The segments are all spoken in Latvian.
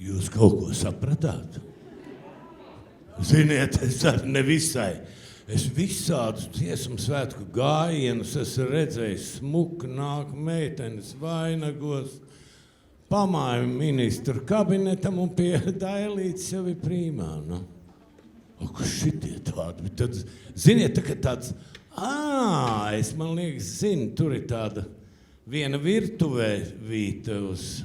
Jūs kaut ko sapratāt? Ziniet, es arī nevisai. Es visādus dziesmu svētku gājienus esmu redzējis, smuki nāk meitenes vainagos, pamāju ministru kabinetam un pie Dailītes jau ir prīmā. Nu. Kas šitie tādi? Tad, ziniet, tāds, es man liekas, zinu, tur ir tāda viena virtuvē uz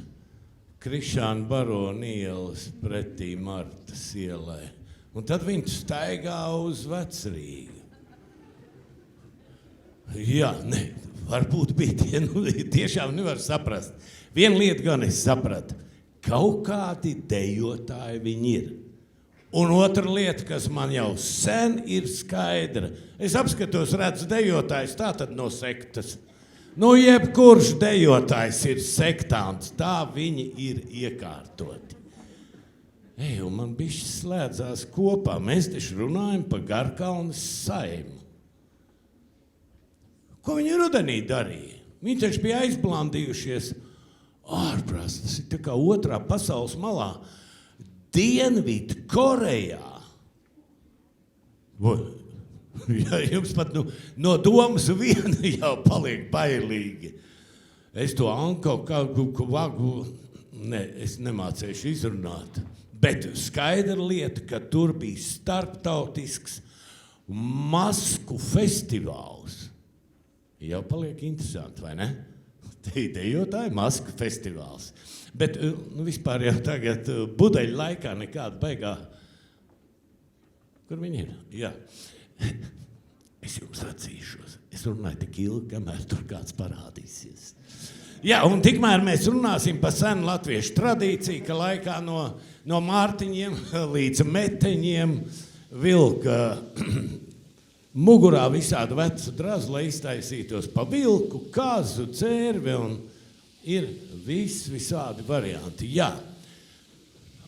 Krišāna Barona ielas pretī Martas ielai. Un tad viņš staigā uz Vecrīgu. Jā, varbūt bija tie, tiešām nevar saprast. Viena lieta gan es sapratu, kaut kādi dejotāji viņi ir. Un otra lieta, kas man jau sen ir skaidra, es apskatos, redzu dejotājs, tā tad no sektas. Jebkurš dejotājs ir sektāns, tā viņi ir iekārtoti. Un man bišķi slēdzās kopā. Mēs taču runājam par Garkalnes saimu. Ko viņi rudenī darīja? Viņi taču bija aizblandījušies ārprāts. Tas ir tā kā otrā pasaules malā. Dienvidu Korejā. Ja, jums pat no domas viena jau paliek bailīgi. Es to Anko vagu, es nemācēšu izrunāt. Bet skaidra lieta, ka tur bija starptautisks masku festivāls. Jau paliek interesanti, vai ne? Dejotāji masku festivāls. Bet vispār jau tagad budeļu laikā nekāda baigā. Kur viņi ir? Jā. Es jums atzīšos. Es runāju tik ilgi, kamēr tur kāds parādīsies. Jā, un tikmēr mēs runāsim par senu latviešu tradīciju, ka laikā no mārtiņiem līdz meteņiem vilka mugurā visādu vecu drazu, lai iztaisītos pa vilku, kazu, cērvi, un ir visādi varianti. Jā,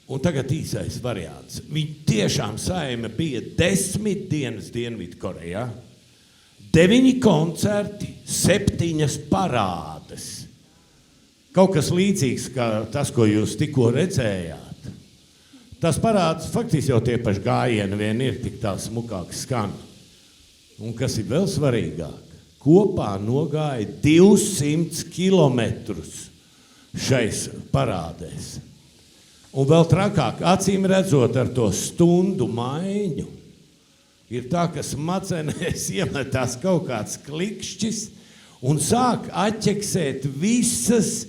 un tagad īsais variants. Viņi tiešām saime bija 10 dienas Dienvidkorejā, 9 koncerti, 7 parādes. Kaut kas līdzīgs, kā tas, ko jūs tikko redzējāt. Tas parāds, faktiski jau tie paši gājieni vien ir, tik tā smukāk skan. Un kas ir vēl svarīgāk, kopā nogāja 200 kilometrus šais parādēs. Un vēl trakāk, acīm redzot ar to stundu maiņu, ir tā, ka smadzenēs iemetās kaut kāds klikšķis un sāk atķeksēt visas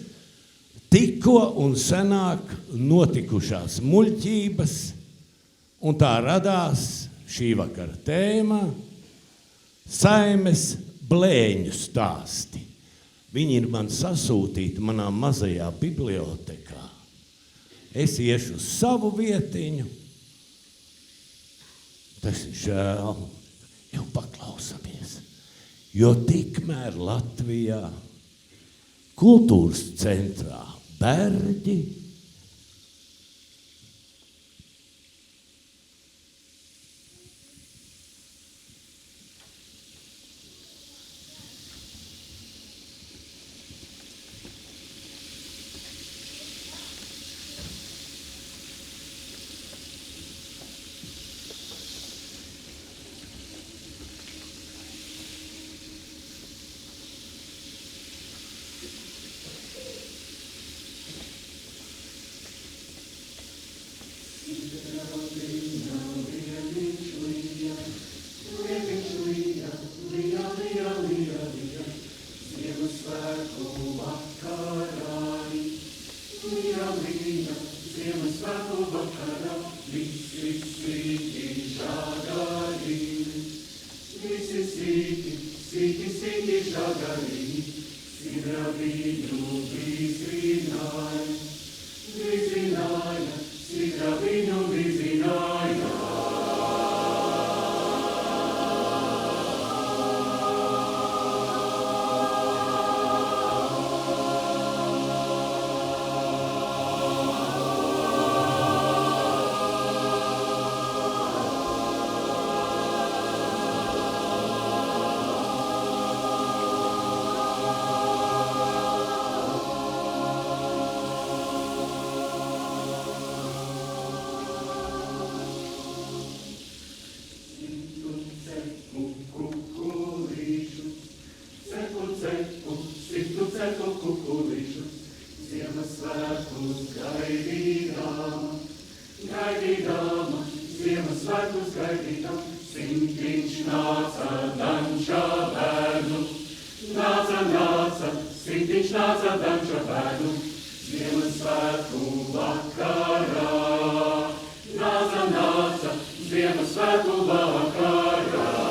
tikko un senāk notikušās muļķības, un tā radās šī vakara tēma Saimes blēņu stāsti. Viņi ir man sasūtīti manā mazajā bibliotekā. Es iešu uz savu vietiņu. Tas ir žēl, jau paklausamies, jo tikmēr Latvijā kultūras centrā Berģi kukulišus, Ziemassvētkus gaidīdama, Ziemassvētkus gaidīdama, Simtiņš nāca dančā bērnu, nāca, Simtiņš nāca dančā bērnu, Ziemassvētku vakarā, nāca, Ziemassvētku vakarā.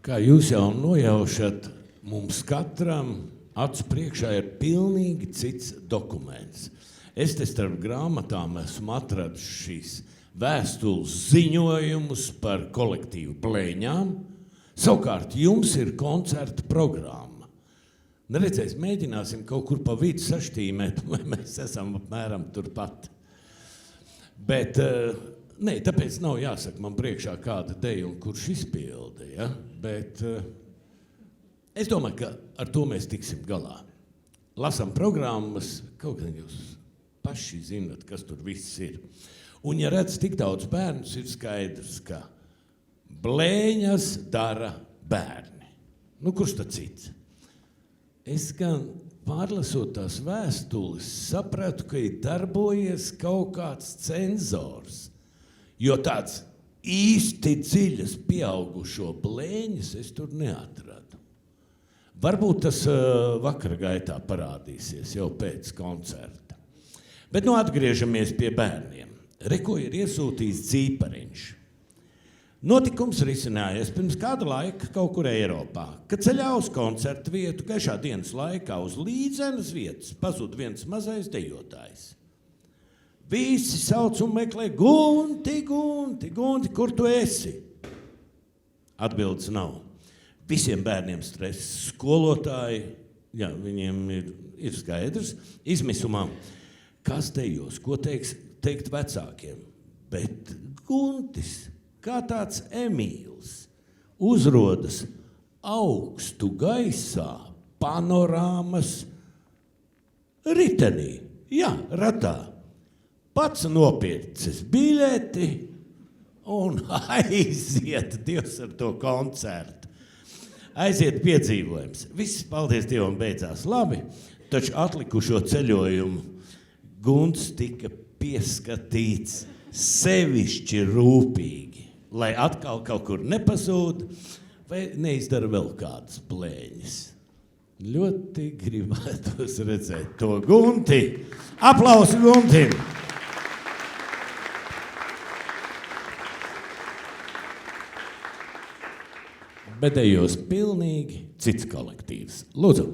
Kā jūs jau nojaušat, mums katram acu priekšā ir pilnīgi cits dokuments. Es te starp grāmatām esmu atradis šīs vēstules ziņojumus par kolektīvu blēņām. Savukārt jums ir koncerta programma. Neredzēs, mēģināsim kaut kur pa vidu saštīmēt, vai mēs esam apmēram turpat. Bet, tāpēc nav jāsaka man priekšā kāda deja un kurš izpilda, ja? Bet es domāju, ka ar to mēs tiksim galā. Lasam programmas, kaut gan jūs paši zinat, kas tur viss ir. Un ja redz tik daudz bērnus, ir skaidrs, ka blēņas dara bērni. Nu, kurš tad cits? Es gan pārlasot tās vēstules sapratu, ka ir darbojies kaut kāds cenzors, jo tāds īsti dziļas pieaugušo blēņas es tur neatradu. Varbūt tas vakara gaitā parādīsies jau pēc koncerta. Bet nu atgriežamies pie bērniem. Reko ir iesūtījis Dzīpariņš. Notikums risinājies pirms kāda laika kaut kur Eiropā, kad ceļā uz koncertu vietu gaišā dienas laikā uz līdzenas vietas pazūd viens mazais dejotājs. Visi sauc un meklē: Gunti, Gunti, Gunti, kur tu esi? Atbildes nav. Visiem bērniem stress, skolotāji, jā, viņiem ir skaidrs, izmisumā. Kas dejos, ko teikt vecākiem? Bet Guntis, kā tāds Emīls, uzrodas augstu gaisā panorāmas ritenī, jā, ratā. Pats nopircis biļeti un aiziet Dievs ar to koncertu. Aiziet piedzīvojums. Viss, paldies Dievam, beidzās labi, taču atlikušo ceļojumu Gunts tika pieskatīts sevišķi rūpīgi, lai atkal kaut kur nepazūd vai neizdara vēl kādas blēņas. Ļoti gribētos redzēt to Gunti. Aplausi Guntim! Bet dejos pilnīgi cits kolektīvs. Lūdzu!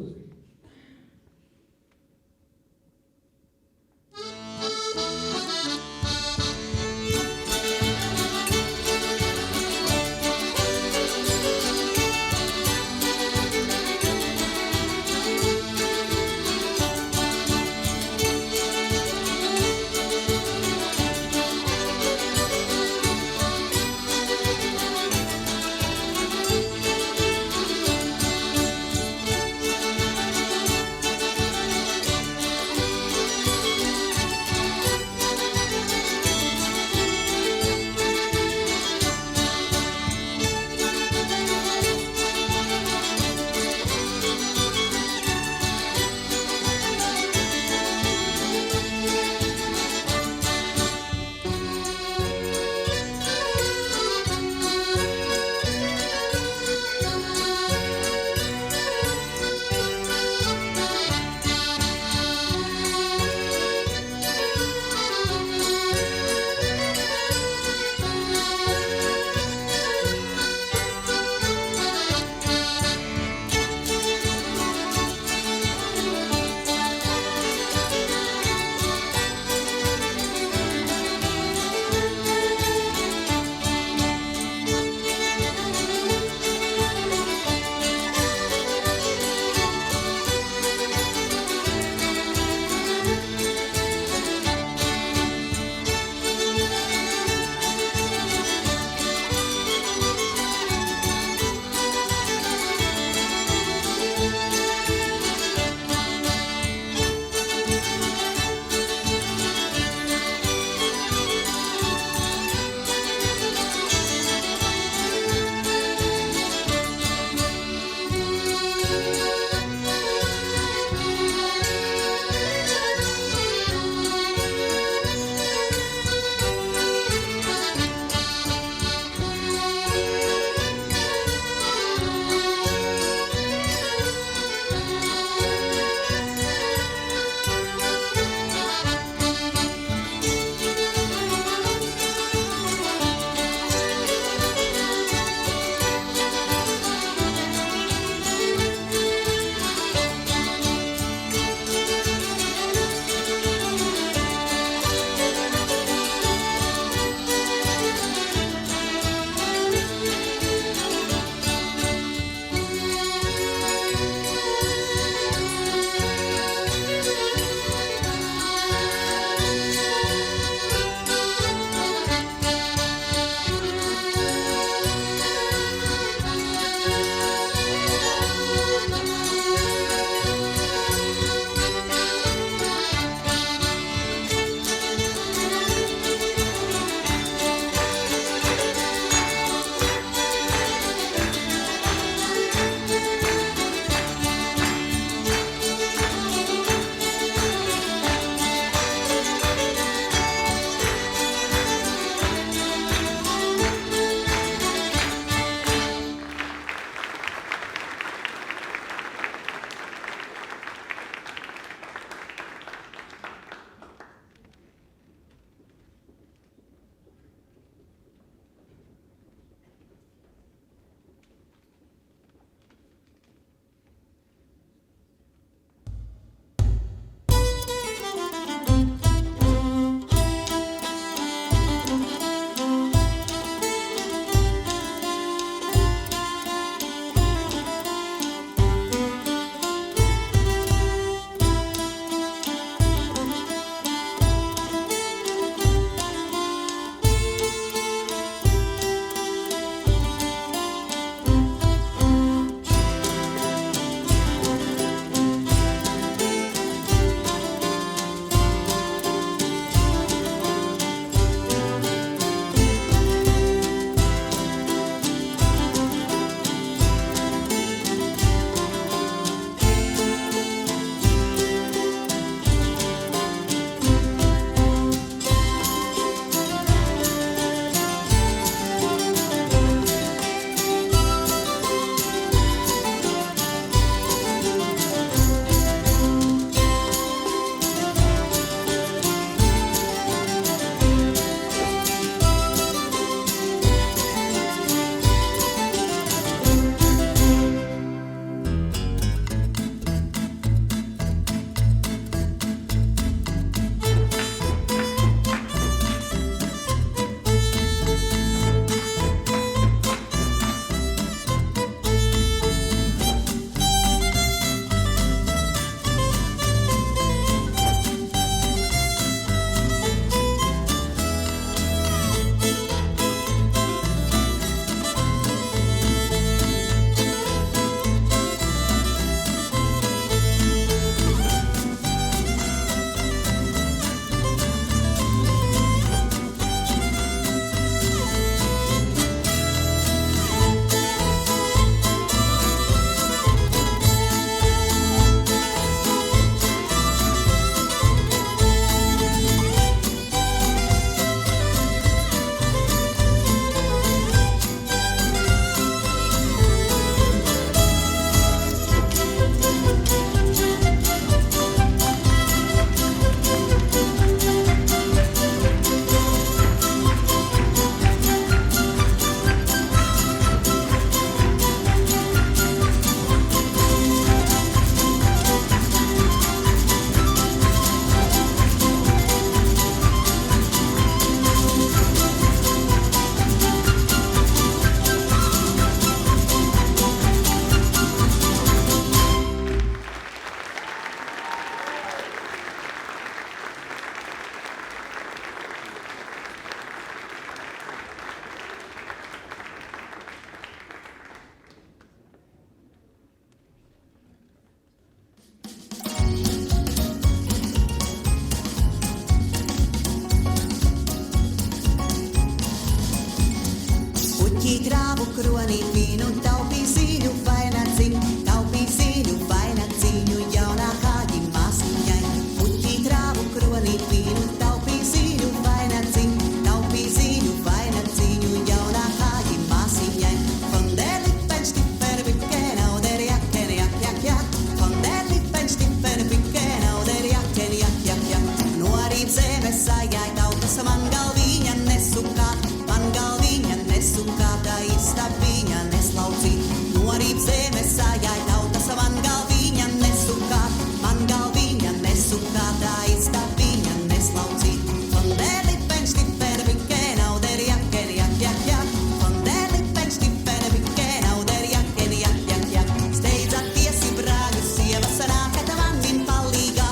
Puķīt rāvu kronīt vīnu, taupī zīļu vainaciņu, taupī zīļu vainaciņu jaunākāji māsiņai. Puķīt rāvu kronīt vīnu, taupī zīļu vainaciņu, taupī zīļu vainaciņu jaunākāji māsiņai. Fondeli penštifer vikena, oder jakken, jak. Fondeli penštifer vikena, oder jakken, jak. Norīb zemes sajai tautas man galviņa nesukāt, man galviņa nesukāt, tā īstabiņa neslaucīt. Norīb zemes sajai tautas man galviņa nesukāt, man galviņa nesukāt, tā īstabiņa neslaucīt. Fondeli penštifer vikena, oder jakken, jak. Fondeli penštifer vikena, oder jakken, jak. Steidzaties i brāļu sievas, nākat manim palīgā,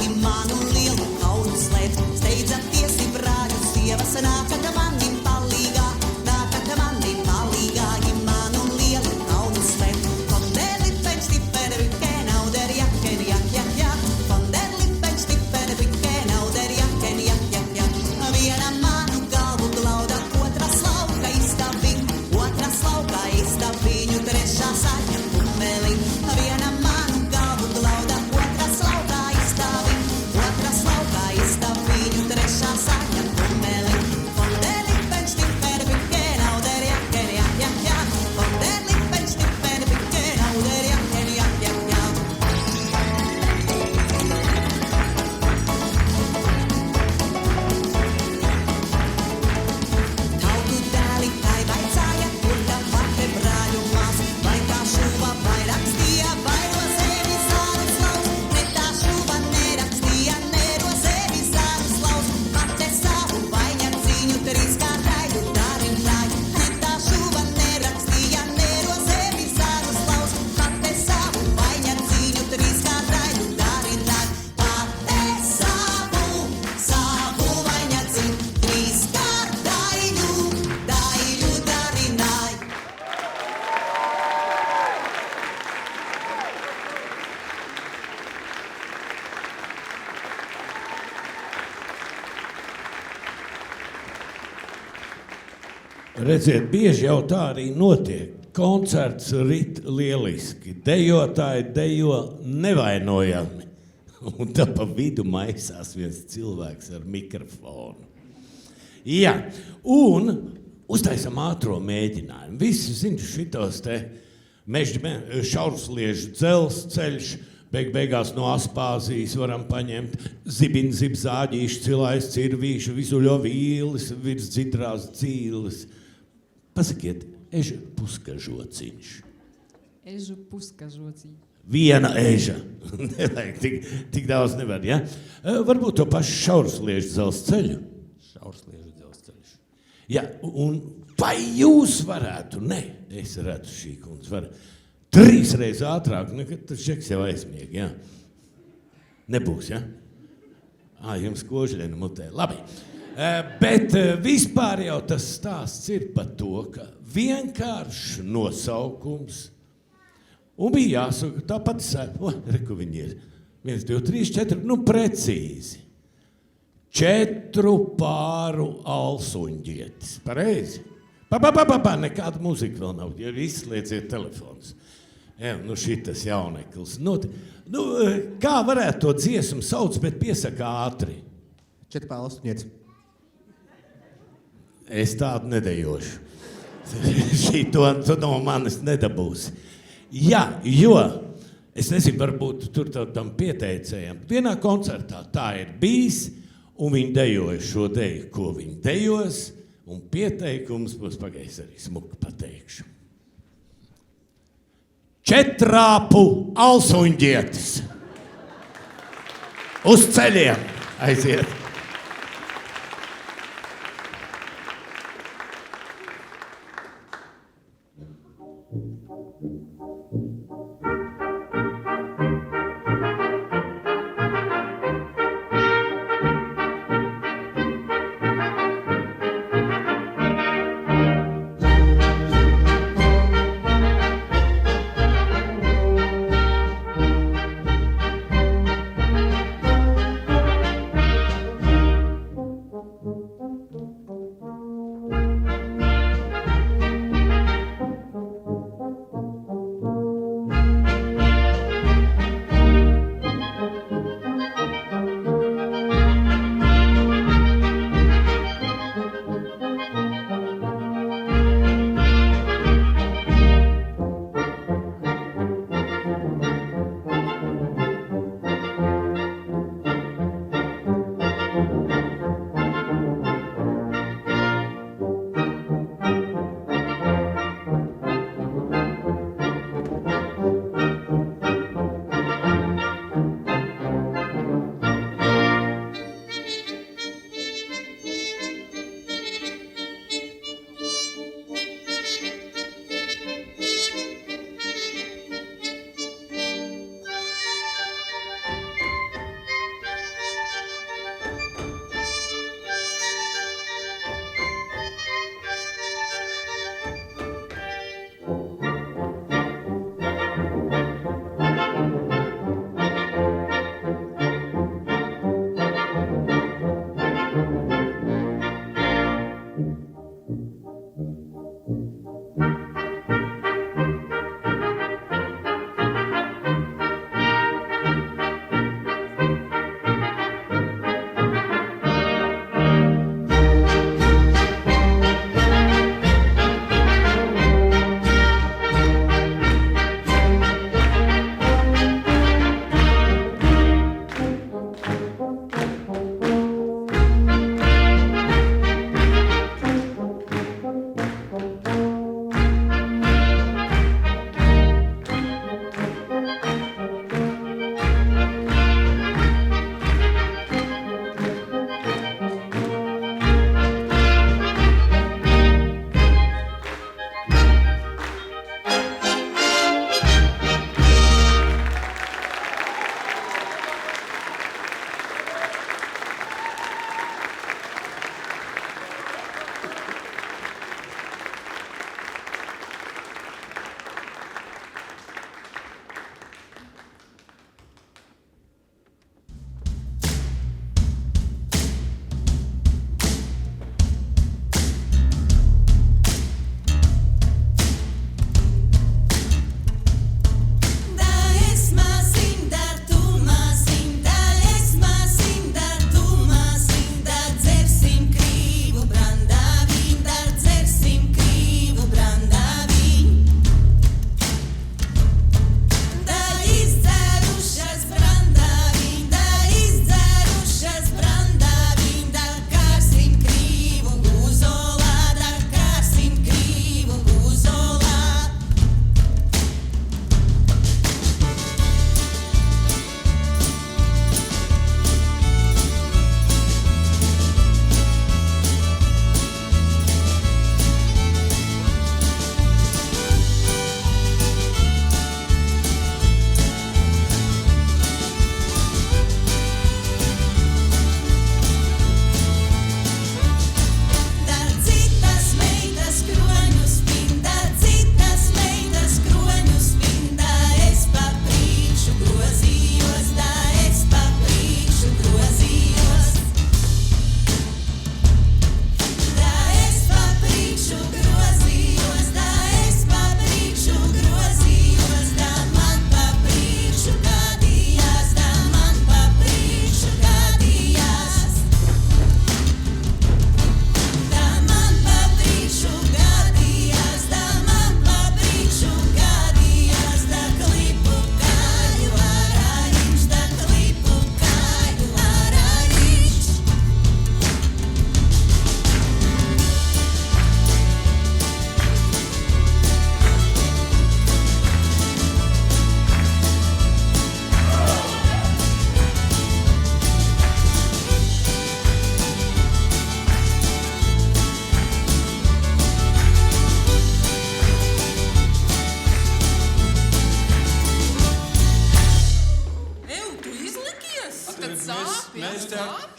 i manu lielu kaunu slēpt. Steidzaties i brāļu sievas, nākat manim palīgā, i manu lielu kaunu slēpt. Fondeli penštifer vikena, oder jakken, jak. Fondeli penštifer vikena, oder jakken, jak. Viena manu galvu glauda, otra slauka iztabiņu, trešā saņem kumeli. Viena manu galvu glauda, otra slauka iztabiņu, trešā saņem kumeli. Fondeli penštifer vikena, oder jakken, jak. Fondeli penštifer vikena, oder jakken, jak. Tautu dēli tai vaicāja, kur tā pati brāļu mās, vai tā šuva vai rakstīja, vai no sevi zāru slaus. Ne tā šuva nerakstīja, ne no sevi zāru slaus. Pate savu vainaciņu trīskārtaidu darintāju. Ne tā šuva nerakstīja, ne no sevi zāru slaus. Pate savu vainaciņu trīskārtaidu darintāju. Pate savu vainaciņu trīskārtaidu darināju. Redziet, bieži jau tā arī notiek. Koncerts rit lieliski. Dejotāji dejo nevainojami. Un tā pa vidu maisās viens cilvēks ar mikrofonu. Jā, un uztaisam ātro mēģinājumu. Visi zina šitos te šaursliežu dzelzceļš, beigās no Aspāzijas varam paņemt zibzāģīšu, cilājs, cirvīšu, vizuļo vīlis, virs dzidrās dzīles. Pasakiet, eža puskažociņš. Ežu puskažociņš. Viena eža. Nevajag, tik daudz nevar, ja? Varbūt to pašu šaursliežu dzelzceļu. Šaursliežu dzelzceļš. Jā, un vai jūs varētu, es redzu šī kundze, var 3 reizes ātrāk, nekad tas žeks jau aizmieg, jā? Nebūs, ja? Jums kožļena mutē, labi. Bet vispār jau tas stāsts ir par to, ka vienkāršs nosaukums, un bija jāsaka, tāpat reku viņi ir, 1, 2, 3, 4, precīzi. 4 pāru alsuņģietis, pareizi? Nekāda muzika vēl nav, ja izslieciet telefons. Šitas jauneklis. Kā varētu to dziesmu sauc, bet piesaka ātri? 4 pāru alsuņģietis. Es tādu nedejošu. Šito no manis nedabūsi. Jā, jo, es nezinu, varbūt tur tam pieteicējiem. Vienā koncertā tā ir bijis, un viņi dejoja šo deju, ko viņi dejos, un pieteikums būs pagājis arī smuki pateikšu. 4 alsuņģietis. Uz ceļiem aiziet.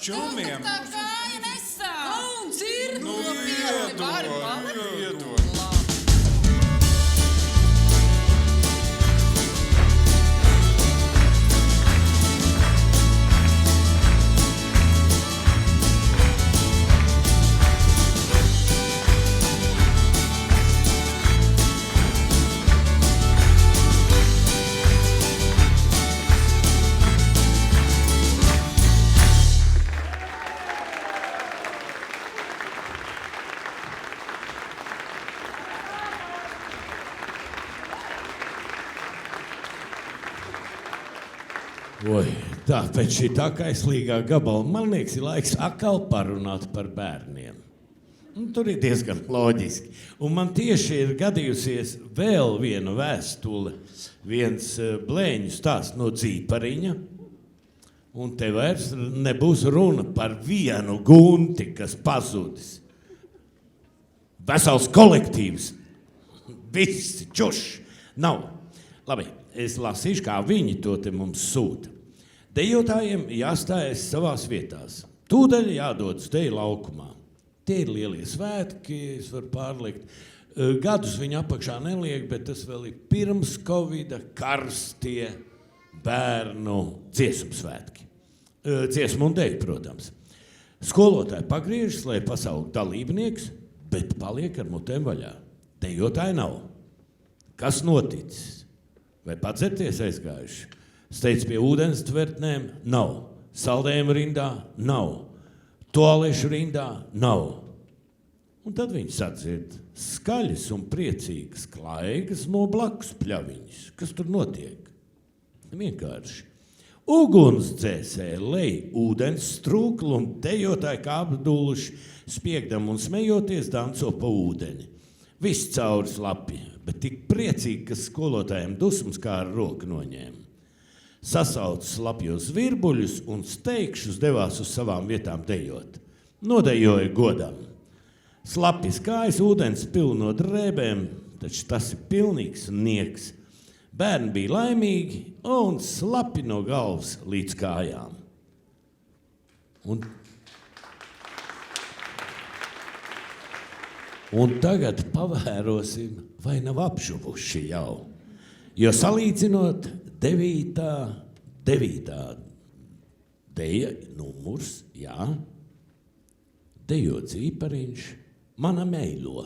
čomiem. Tā kāja nesāp. Un dzird! Nu, iedod. Oi, tā pēc šī tā kaislīgā gabala, man liekas, ir laiks atkal parunāt par bērniem. Tur ir diezgan loģiski. Un man tieši ir gadījusies vēl viena vēstule, viens blēņu stāsts no Dzīpariņa. Un te vairs nebūs runa par vienu gunti, kas pazudis. Vesels kolektīvs. Visi čuši. Nav. Labi, es lasīšu, kā viņi to te mums sūta. Dejotājiem jāstājas savās vietās. Tūdaļ jādodas deju laukumā. Tie ir lielie svētki, es varu pārlikt. Gadus viņi apakšā neliek, bet tas vēl ir pirms Covida karstie bērnu dziesmu svētki. Dziesmu un deju, protams. Skolotāji pagriežas, lai pasauktu dalībnieks, bet paliek ar mutēm vaļā. Dejotāji nav. Kas noticis? Vai padzerties aizgājuši? Steidz pie ūdens tvertnēm? Nav. Saldējuma rindā? Nav. Toalešu rindā? Nav. Un tad viņi sadzird skaļas un priecīgas klaigas no blakus pļaviņas. Kas tur notiek? Vienkārši. Ugunsdzēsēji lej ūdens strūklu un dejotāji kā apduluši, spiegdam un smejoties danco pa ūdeni. Viss cauri slapi, bet tik priecīgi, ka skolotājiem dusmas kā ar roku noņēma. Sasauca slapjos virbuļus un steigšus devās uz savām vietām dejot. Nodejoja godam. Slapjas kājas ūdens pilno drēbēm, taču tas ir pilnīgs nieks. Bērni bija laimīgi un slapi no galvas līdz kājām. Un tagad pavērosim, vai nav apžuvuši jau. Jo salīdzinot 9. deja numurs, jā, dejo Dzīpariņš, mana meilo.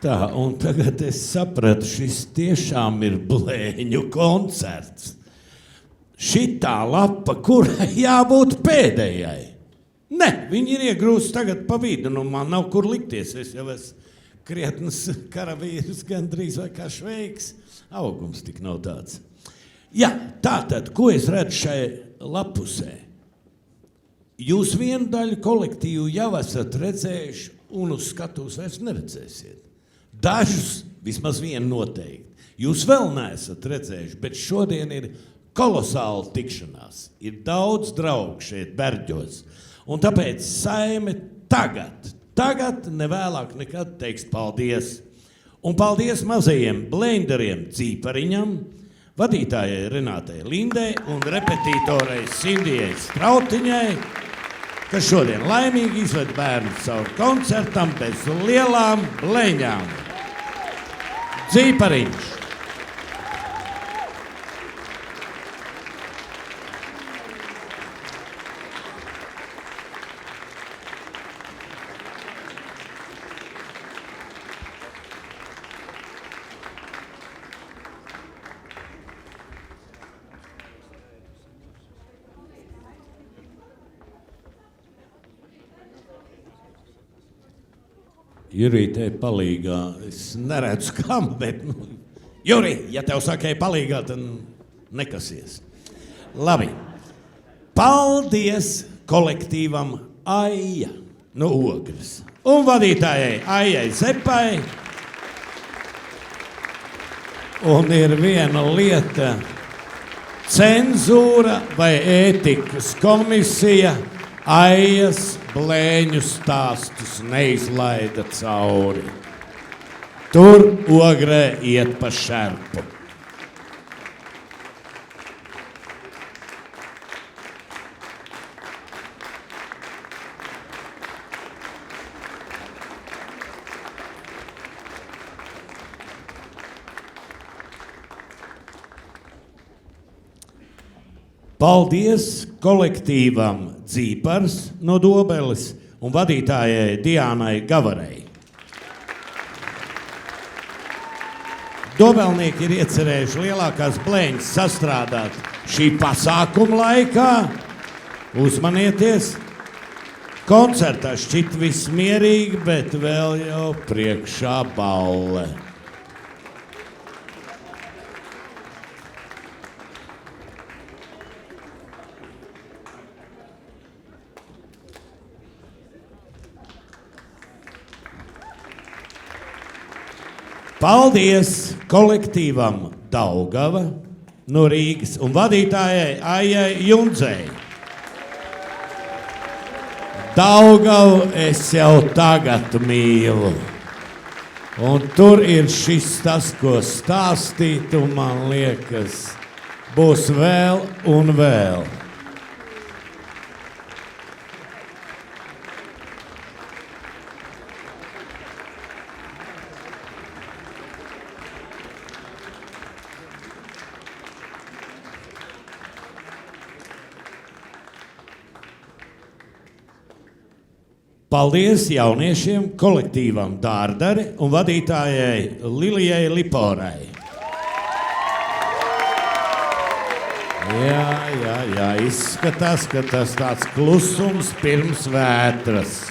Tā, un tagad es sapratu, šis tiešām ir blēņu koncerts. Šitā lapa, kurai jābūt pēdējai. Ne, viņi ir iegrūsti tagad pa vidu, nu man nav kur likties. Es jau esmu krietnes karavīrs, gandrīz vai kā šveiks. Augums tik nav tāds. Jā, tātad, ko es redzu šai lapusē? Jūs vienu daļu kolektīvu jau esat redzējuši un uz skatuves vairs neredzēsiet. Dažus, vismaz vienu noteikti, jūs vēl neesat redzējuši, bet šodien ir kolosāla tikšanās. Ir daudz draugu šeit Berģos. Un tāpēc Saime tagad nevēlāk nekad teiks paldies. Un paldies mazajiem blenderiem Cīpariņam, vadītājai Renātei Lindei un repetitorai Sindijai Strautiņai, kas šodien laimīgi izved bērnus cauri koncertam bez lielām bleņām. Cīpariņš! Jurītei palīgā. Es neredzu kam, bet... Juri, ja tev sakai palīgā, tad nekasies. Labi. Paldies kolektīvam Aija no Ogres. Un vadītājai Aijai Zepai. Un ir viena lieta... Cenzūra vai ētikas komisija Aijas blēņu stāstus neizlaida cauri. Tur Ogrē iet pa šerpu. Paldies kolektīvam Dzīpars no Dobeles un vadītājai Diānai Gavarei. Dobelnieki ir iecerējuši lielākās blēņas sastrādāt šī pasākuma laikā. Uzmanieties! Koncertā šķiet viss mierīgi, bet vēl jau priekšā balle. Paldies kolektīvam Daugava no Rīgas un vadītājai Aijai Jundzei. Daugavu es jau tagad mīlu. Un tur ir šis tas, ko stāstīt, un man liekas, būs vēl un vēl. Paldies jauniešiem, kolektīvam Dārdari un vadītājai Lilijai Liporai. Jā, izskatās, ka tas tāds klusums pirms vētras.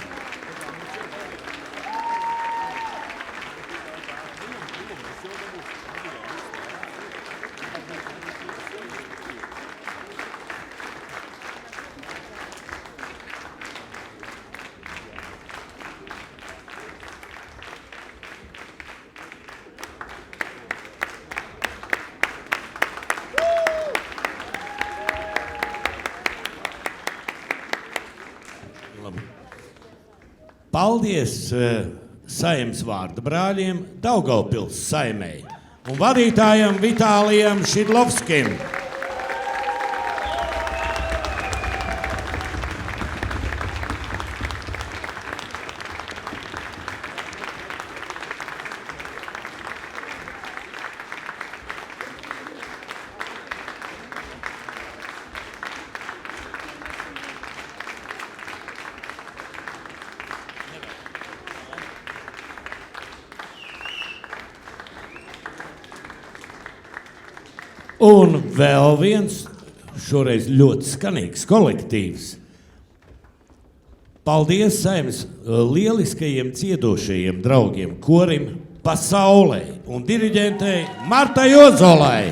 Paldies Saeimas vārda brāļiem Daugavpils saimei un vadītājam Vitālijam Šidlovskim. Un vēl viens, šoreiz ļoti skanīgs kolektīvs. Paldies Saeimas lieliskajiem ciedošajiem draugiem korim Pasaulē un diriģentei Martai Ozolai.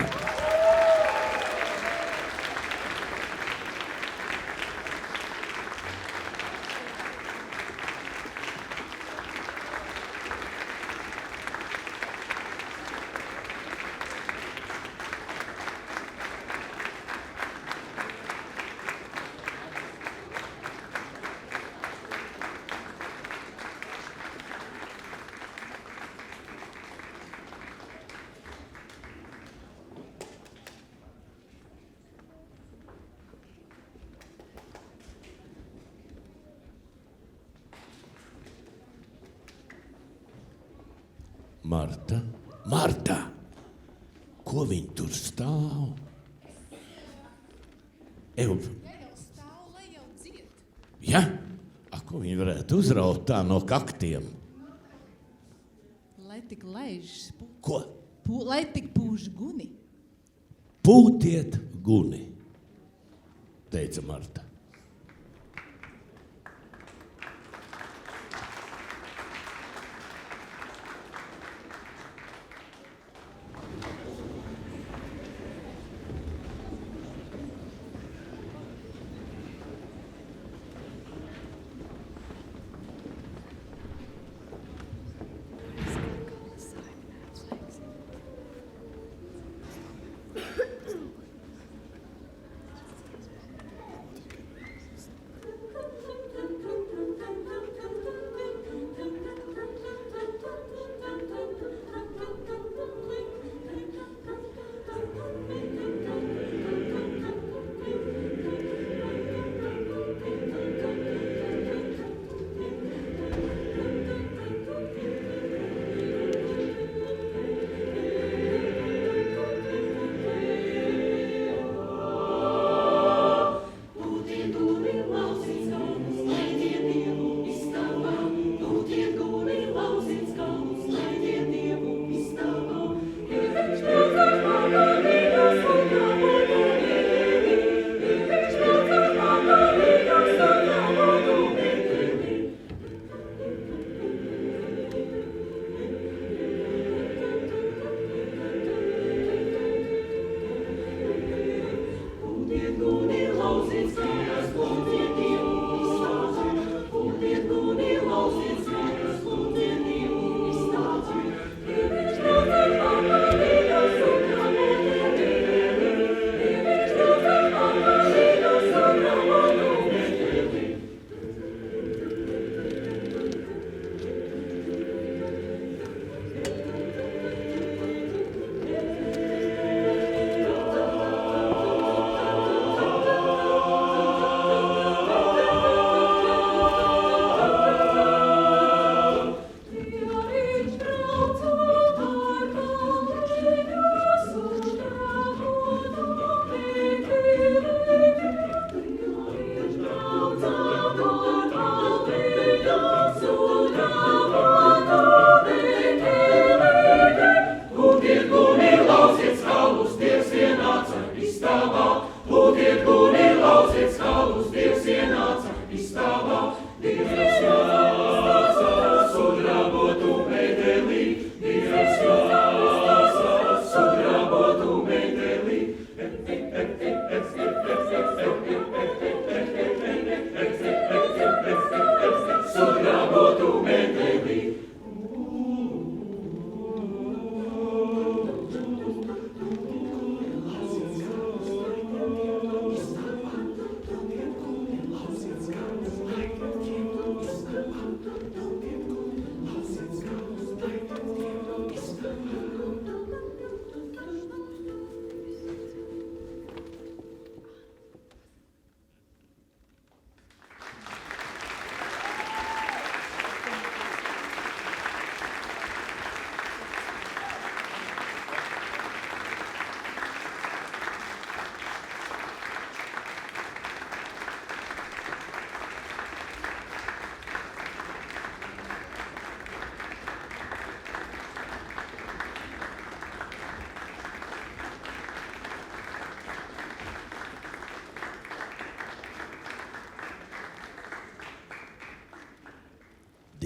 Marta, ko viņi tur stāv? Ja jau stāv, lai jau dzied. Ja? Ko viņi varētu uzraut tā no kaktiem? Lai tik laiž, Ko? lai tik pūš guni. Pūtiet guni, teica Marta.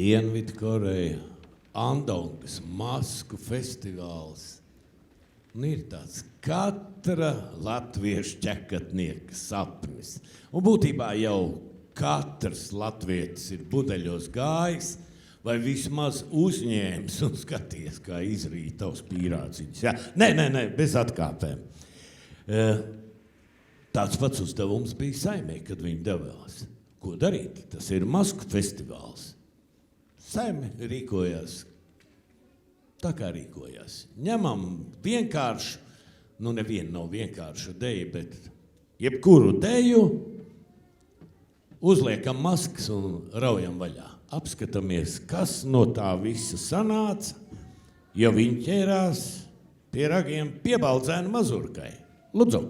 Dienvidkoreja, Andongas masku festivāls. Un ir tāds katra latviešu ķekatnieka sapnis. Un būtībā jau katrs latvietis ir budeļos gājis vai vismaz uzņēmis un skaties, kā izrīt tavs pīrāciņš. Ja? Nē, bez atkāpēm. Tāds pats uzdevums bija Saimē, kad viņi devās. Ko darīt? Tas ir masku festivāls. Saime rīkojās tā, kā rīkojās. Ņemam vienkāršu, neviena nav vienkārša deja, bet jebkuru deju uzliekam maskas un raujam vaļā. Apskatāmies, kas no tā visa sanāca, jo viņi ķērās pie ragiem piebaldzēna mazurkai. Lūdzu!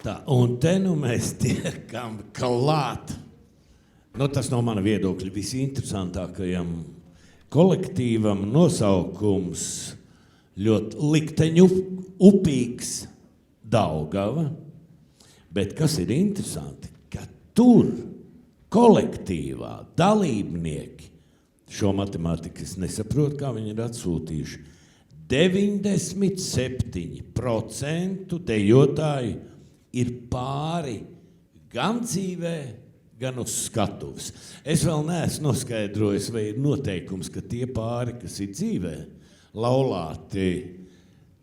Tā, un te nu mēs tiekam klāt. Nu, tas no mana viedokļa visinteresantākajam kolektīvam nosaukums ļoti likteņu upīgs Daugava. Bet kas ir interesanti, ka tur kolektīvā dalībnieki, šo matemātiku es nesaprotu, kā viņi ir atsūtījuši, 97% dejotāji ir pāri gan dzīvē, gan uz skatuves. Es vēl neesmu noskaidrojis, vai ir noteikums, ka tie pāri, kas ir dzīvē, laulāti,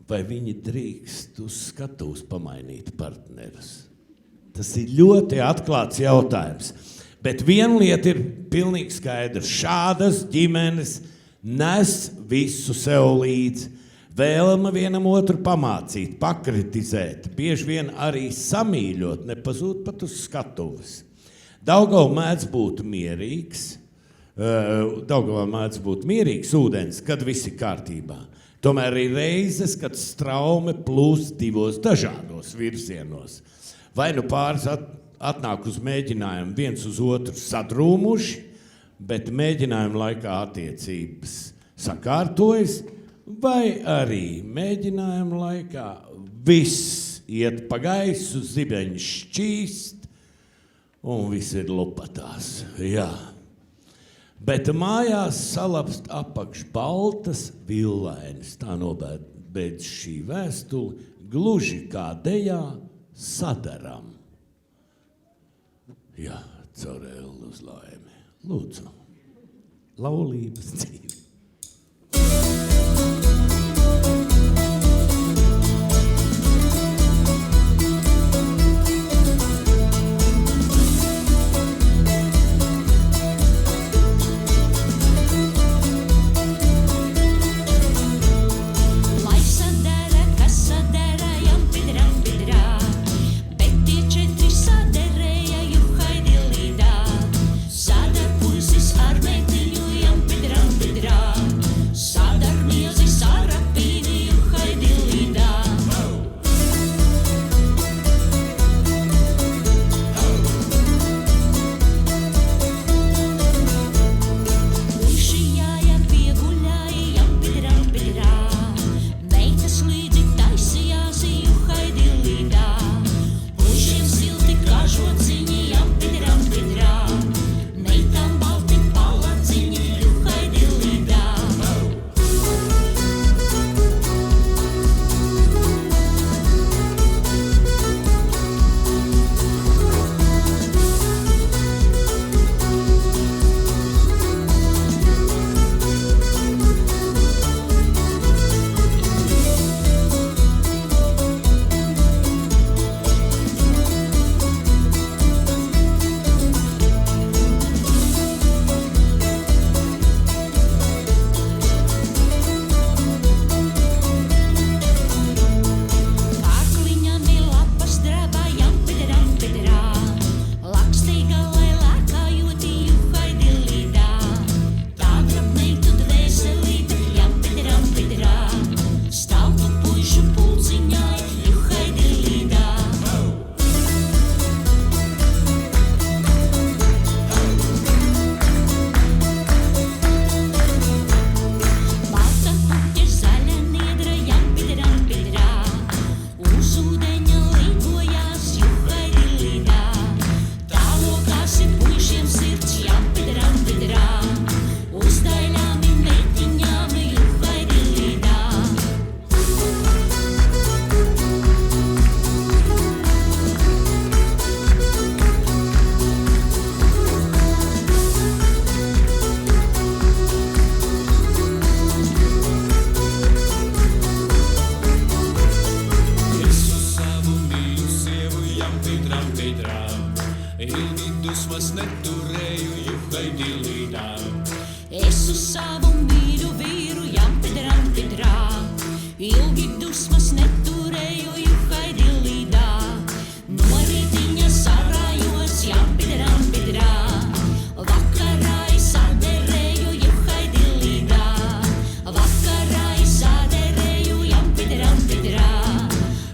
vai viņi drīkst uz skatuves pamainīt partnerus. Tas ir ļoti atklāts jautājums. Bet viena lieta ir pilnīgi skaidra. Šādas ģimenes nes visu sev līdzi. Vēlama vienam otru pamācīt, pakritizēt, bieži vien arī samīļot, nepazūt pat uz skatuves. Daugava mēdz būt mierīgs ūdens, kad viss ir kārtībā. Tomēr ir reizes, kad straume plūst divos dažādos virzienos. Vai nu pāris atnāk uz mēģinājumu viens uz otru sadrūmuši, bet mēģinājuma laikā attiecības sakārtojas, vai arī mēģinājuma laikā viss iet pa gaisu, zibeņi šķīst, un viss ir lupatās. Jā. Bet mājās salapst apakš baltas villainas. Tā nobeidz šī vēstule, gluži kā dejā sadaram. Jā, caur ellu uz laimi. Lūdzu, laulības dzīve.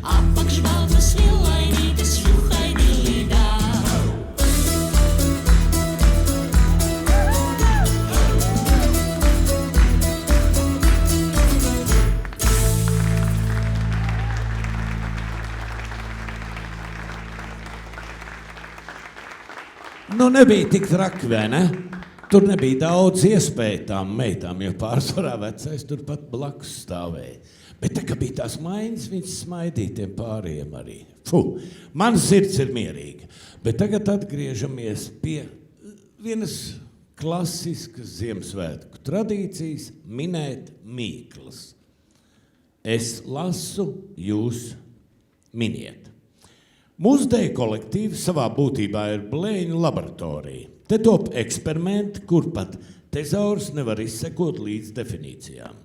Apakš baltas villainītes Nu, nebija tik traki, vai ne? Tur nebija daudz iespēju tām meitām, jo pārsvarā vecais turpat blakus stāvēja. Bet tā kā bija tās maiņas, viņš smaidīja tiem pārējiem arī. Man sirds ir mierīga. Bet tagad atgriežamies pie vienas klasiskas Ziemassvētku tradīcijas minēt mīklas. Es lasu, jūs miniet. Mūsu deju kolektīvi savā būtībā ir blēņu laboratorija. Te top eksperimenti, kur pat tezaurs nevar izsekot līdz definīcijām.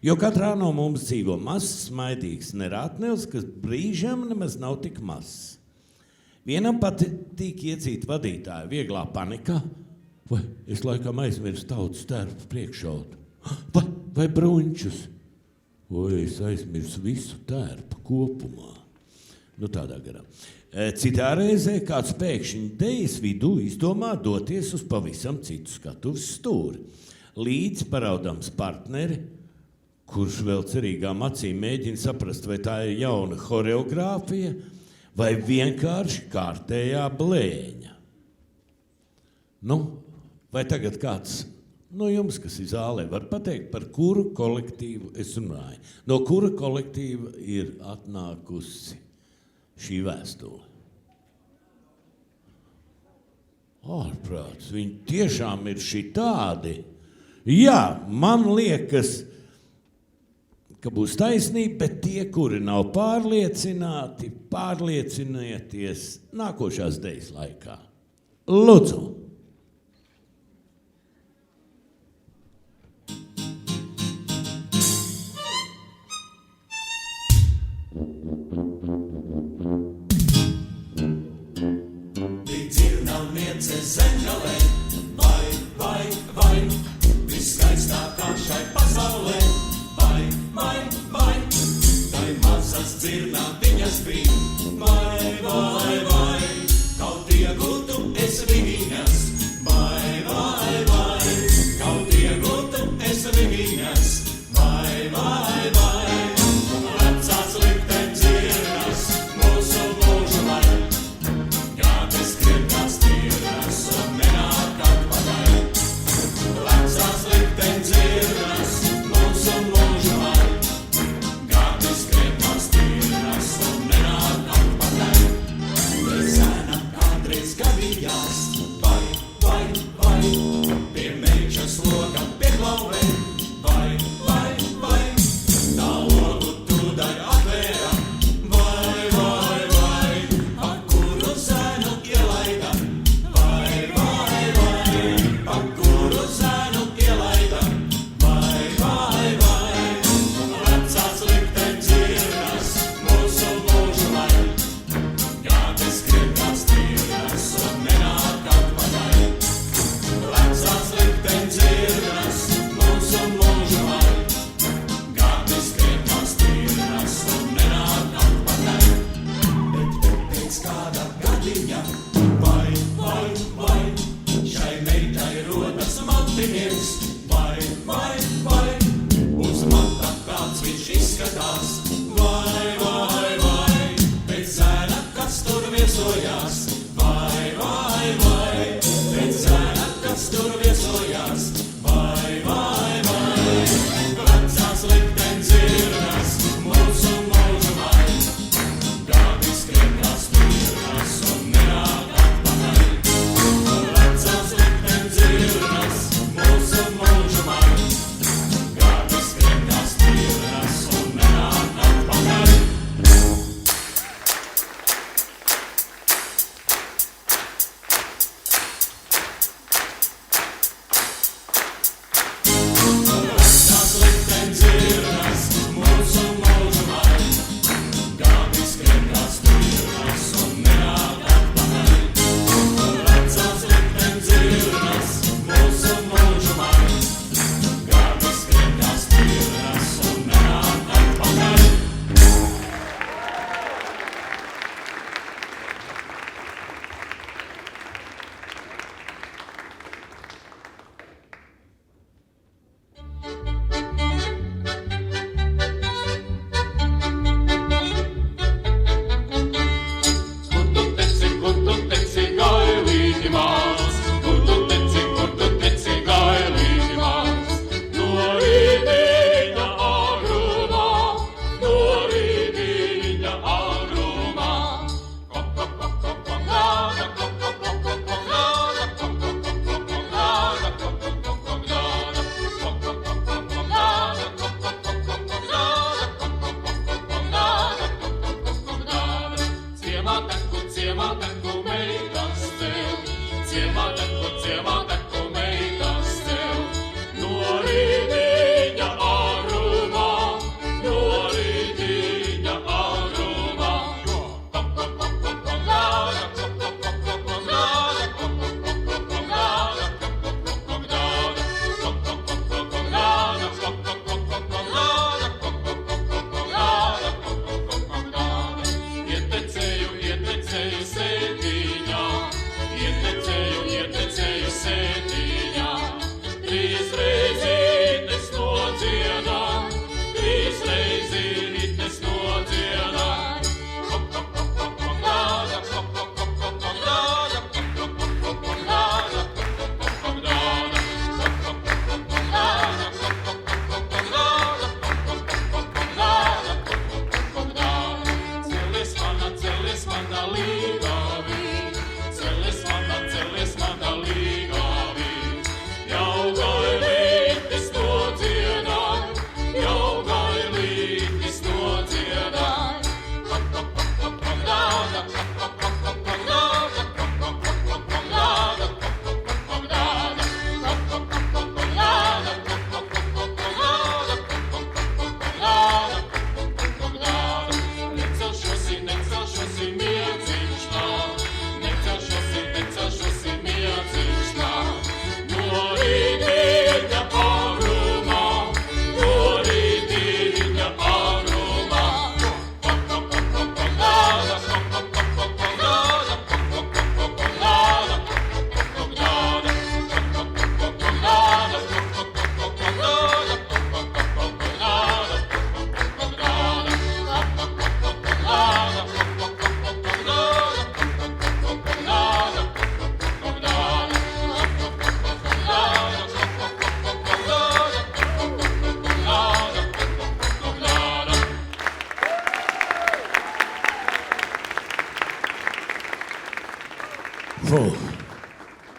Jo katrā no mums dzīvo mazs, smaidīgs nerātnēls, kas brīžam nemaz nav tik mazs. Vienam patīk iedzīt vadītāju vieglā panikā, vai es laikam aizmirstu tautas tērpu priekšautu, vai bruņčus, vai es aizmirstu visu tērpu kopumā. Nu tādā garā. Citā reizē kāds pēkšņi dejas vidū izdomā doties uz pavisam citu skatuves stūri. Līdz paraudams partneri, kurš vēl cerīgām acīm mēģina saprast, vai tā ir jauna horeogrāfija, vai vienkārši kārtējā blēņa. Nu, vai tagad kāds no jums, kas ir zālē, var pateikt, par kuru kolektīvu es runāju? No kura kolektīva ir atnākusi šī vēstule? Ārprāts, viņi tiešām ir šitādi. Jā, man liekas, ka būs taisnība, bet tie, kuri nav pārliecināti, pārliecinieties nākošās dejas laikā. Lūdzu! Zemgalē, vai, viskaistākā šai pasaulē, vai, tai mazas dzirnā viņas bija, vai, kaut iegūtu es viņas, vai, kaut iegūtu es viņas, vai, vecās likteņu dzirnas, mūsu mūžu vai. ciemataku meitas cel, ciemataku meitas cel. No rītiņa ārumā, no rītiņa ārumā. Ietecēju sētiņā, ietecēju sētiņā. Trīs reizītes nodziedā, trīs reizītes nodziedā. Celis mana līgavī, celis mana līgavī. Jau gailītis nodziedā, jau gailītis nodziedā. Necelšosi miedziņš tā. No rītiņa ārumā, no rītiņa ārumā.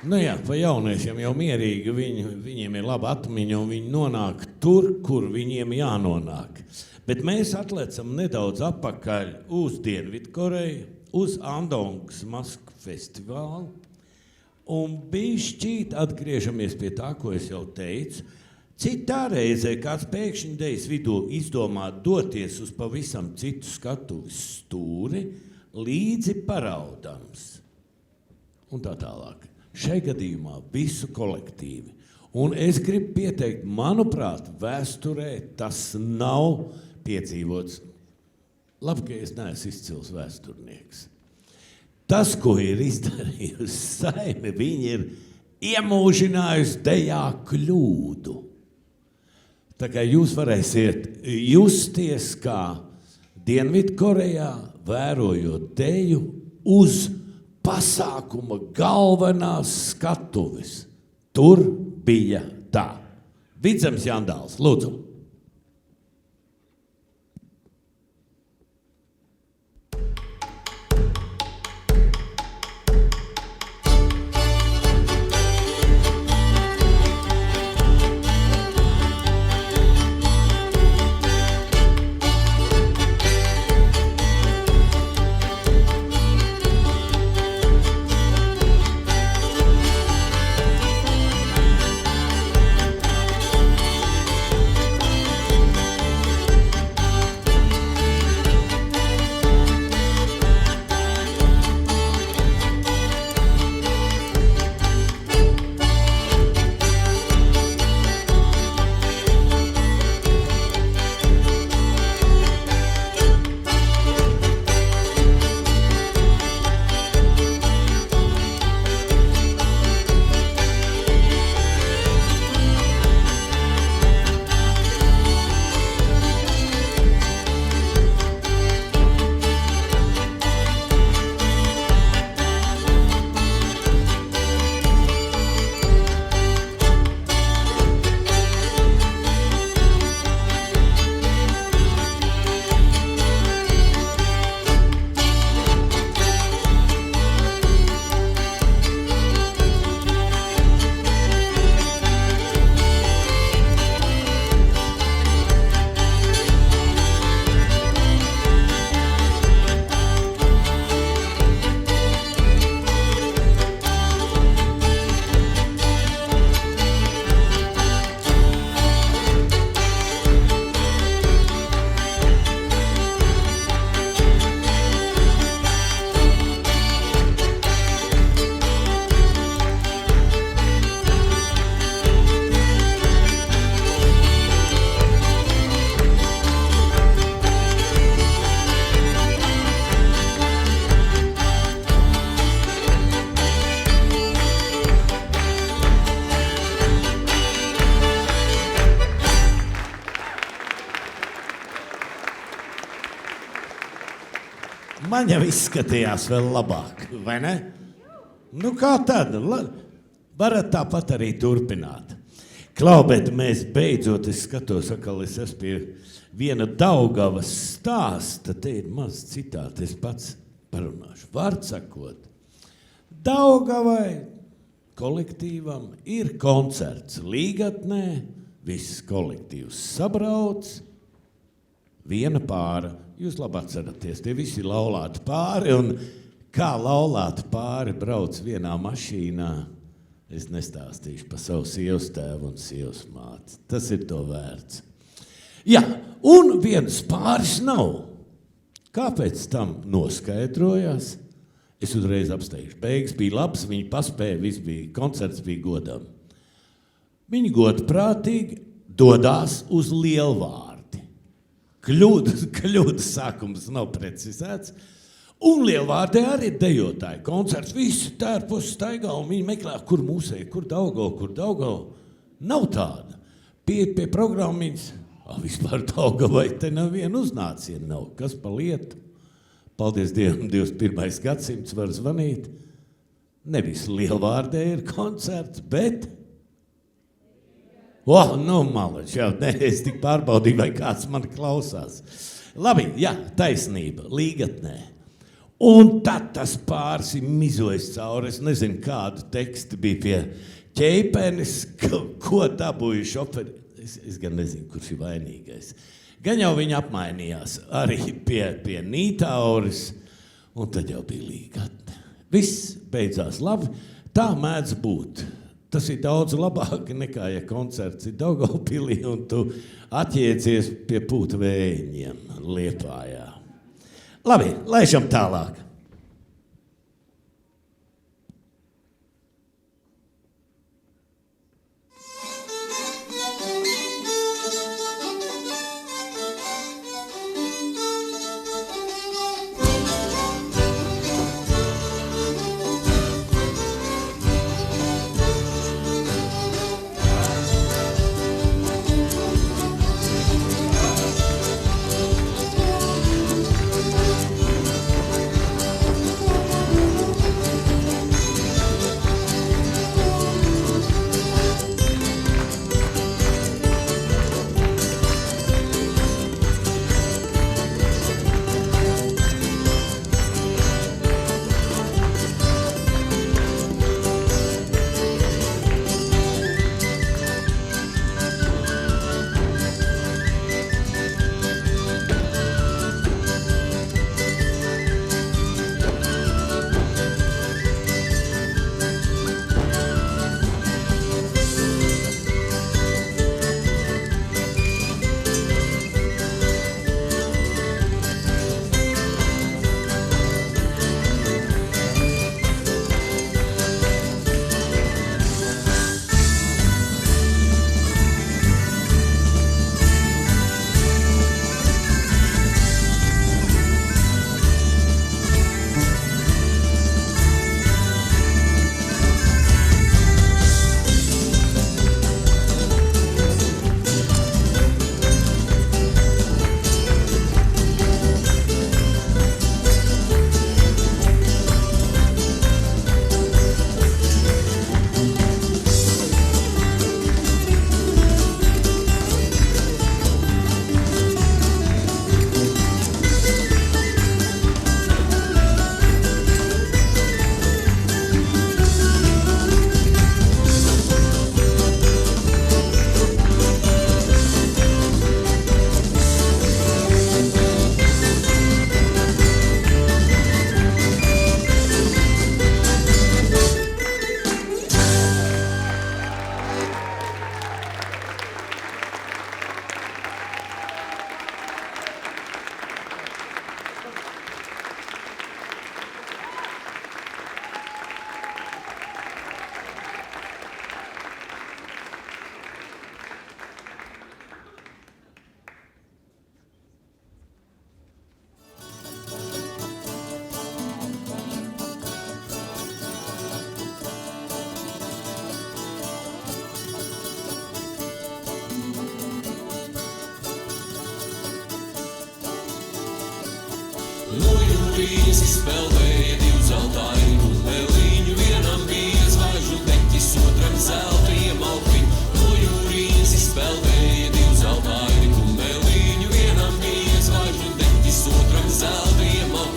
Nu jā, pa jauniešiem jau mierīgi, viņiem ir laba atmiņa un viņi nonāk tur, kur viņiem jānonāk. Bet mēs atlecam nedaudz atpakaļ uz Dienvidkoreju, uz Andongas Masku festivālu un bišķīt atgriežamies pie tā, ko es jau teicu. Citā reizē kāds pēkšņi dejas vidū izdomā doties uz pavisam citu skatuves stūri, līdzi paraudams. Un tā tālāk. Šai gadījumā visu kolektīvi. Un es gribu pieteikt, manuprāt, vēsturē tas nav piedzīvots. Labi, ka es neesmu izcils vēsturnieks. Tas, ko ir izdarījusi Saime, viņi ir iemūžinājusi dejā kļūdu. Tā kā jūs varēsiet justies kā Dienvidkorejā, vērojot deju uz pasākuma galvenās skatuves. Tur bija tā. Vidzems Jandāls, lūdzu. Ciemataku Man jau izskatījās vēl labāk, vai ne? Nu kā tad? Varat tāpat arī turpināt. Klau, bet mēs beidzot, es skatos, akal es esmu pie viena Daugavas stāsta, te ir maz citāti, es pats parunāšu. Vārds sakot, Daugavai kolektīvam ir koncerts Līgatnē, viss kolektīvs sabrauc, viena pāra. Jūs labi atceraties, tie visi laulāti pāri, un kā laulāti pāri brauc vienā mašīnā, es nestāstīšu par savu sievas tēvu un sievas māti. Tas ir to vērts. Jā, un viens pāris nav. Kāpēc tam noskaidrojās? Es uzreiz apsteigšu. Beigas bija labs, viņi paspēja, viss bija, koncerts bija godam. Viņi godprātīgi dodās uz Lielvārdi. Kļūdas sākums nav precizēts. Un Lielvārdē arī ir dejotāji. Koncerts, visi tērpus staigā, un viņi meklē, kur mūsēji, kur Daugava. Nav tāda. Pie programmiņas, vispār Daugavai te nevienu uznācienu nav. Kas pa lietu? Paldies Dievam, 21. gadsimts var zvanīt. Nevis Lielvārdē ir koncerts, bet... Malač, jā, es tik pārbaudīju, vai kāds man klausās. Labi, jā, taisnība, Līgatnē. Un tad tas pāris ir mizojis cauri, es nezinu, kādu tekstu bija pie ķeipenes, ko dabūju šoferi. Es gan nezinu, kurš ir vainīgais. Gan jau viņi apmainījās arī pie Nītauris, un tad jau bija Līgatne. Viss beidzās labi, tā mēdz būt. Tas ir daudz labāk nekā, ja koncerts ir Daugavpilī un tu atjēcies pie pūta vējiņiem Liepājā. Labi, laižam tālāk. spēlēja divu zeltainu meliņu. Vienam bija zvaigžņu deķis, otram zelta iemalkiņu. No jūrijas spēlēja divu zeltainu meliņu. Vienam bija zvaigžņu deķis, otram zelta iemalkiņu.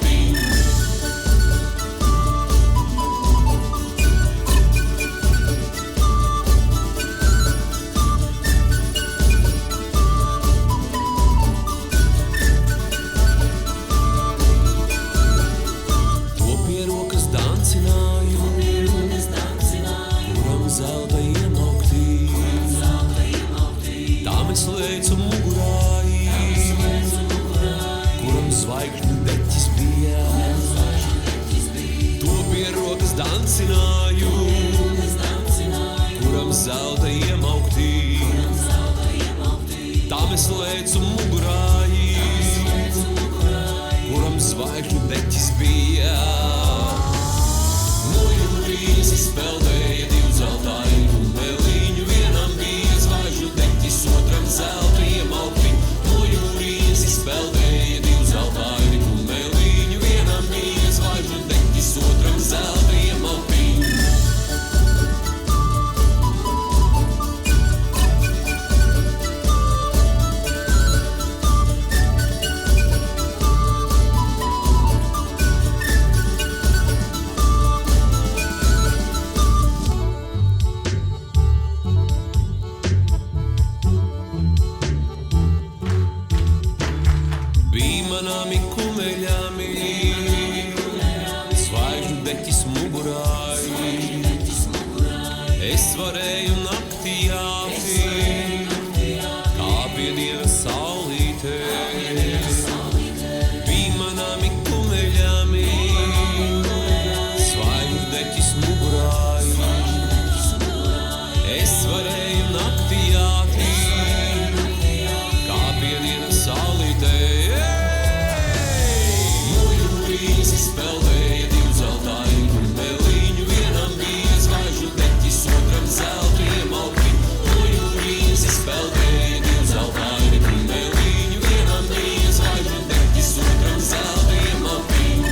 Kuram zelta iemaukti, tam es leicu mugurāji, kuram zvaigžņu deķis bija, to pie rokas dancināju, kuram zelta iemaukti, tam es leicu mugurāji, kuram zvaigžņu deķis bija. Visi spēlēja divu zeltainu meliņu. Vienam bija zvaigžņu deķis, otram zelta iemalkiņu. No jūrijas spēlēja divu zeltainu meliņu. Vienam bija zvaigžņu deķis, otram zelta iemalkiņu. Manāmi kumeļami, zvaigžņu deķis mugurāji. Es varēju naktī jāti, kā pie dieva saulītē. Bija manāmi kumeļami, zvaigžņu deķis mugurāji. Es varēju naktī jāti, kā pie dieva saulītē. Visi spēlēja divu zeltainu meliņu. Vienam bija zvaigžņu deķis, otram zelta iemalkiņu. No jūrijas spēlēja divu zeltainu meliņu. Vienam bija zvaigžņu deķis, otram zelta iemalkiņu.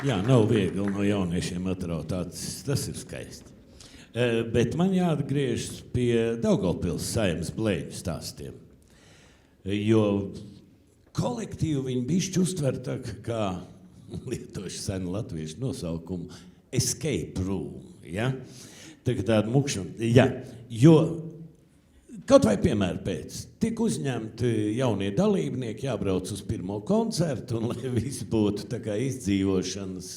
Jā, nav viegli no jauniešiem atraut acis, tas ir skaisti. Bet man jāatgriežas pie Daugavpils Saeimas blēņu stāstiem. Jo kolektīvu viņi bišķi uztver tā kā lietoši senu latviešu nosaukumu escape room. Ja? Tāda mukšana. Ja, jo kaut vai piemēra pēc, tik uzņemti jaunie dalībnieki, jābrauc uz pirmo koncertu, un lai viss būtu tā kā izdzīvošanas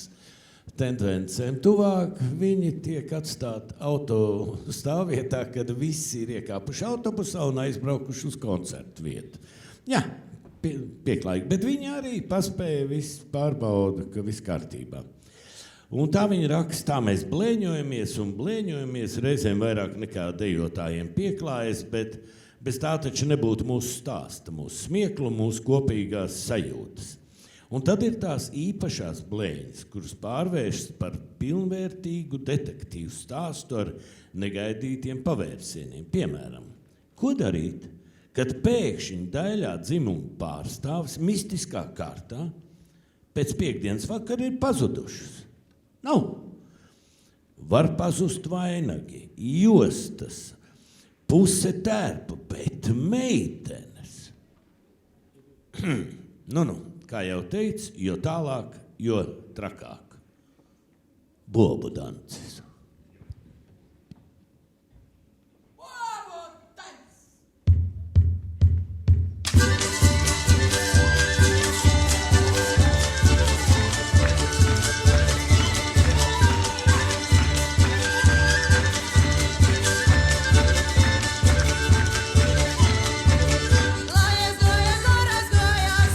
tendencēm tuvāk, viņi tiek atstāti auto stāvvietā, kad visi ir iekāpuši autobusā un aizbraukuši uz koncertu vietu. Jā, pieklājīgi, bet viņi arī paspēja, viss pārbauda, ka viss kārtībā. Un tā viņi raksta, tā mēs blēņojamies, reizēm vairāk nekā dejotājiem pieklājas, bet bez tā taču nebūtu mūsu stāsta, mūsu smieklu, mūsu kopīgās sajūtas. Un tad ir tās īpašās blēņas, kuras pārvēršas par pilnvērtīgu detektīvu stāstu ar negaidītiem pavērsieniem. Piemēram, ko darīt, kad pēkšņi daļā dzimuma pārstāvis mistiskā kārtā pēc piektdienas vakara ir pazudušas? Nav. Var pazust vainagi, jostas, puse tērpa, bet meitenes. Kā jau teicu, jo tālāk, jo trakāk. Bobu dances. Lai es gojas, lai es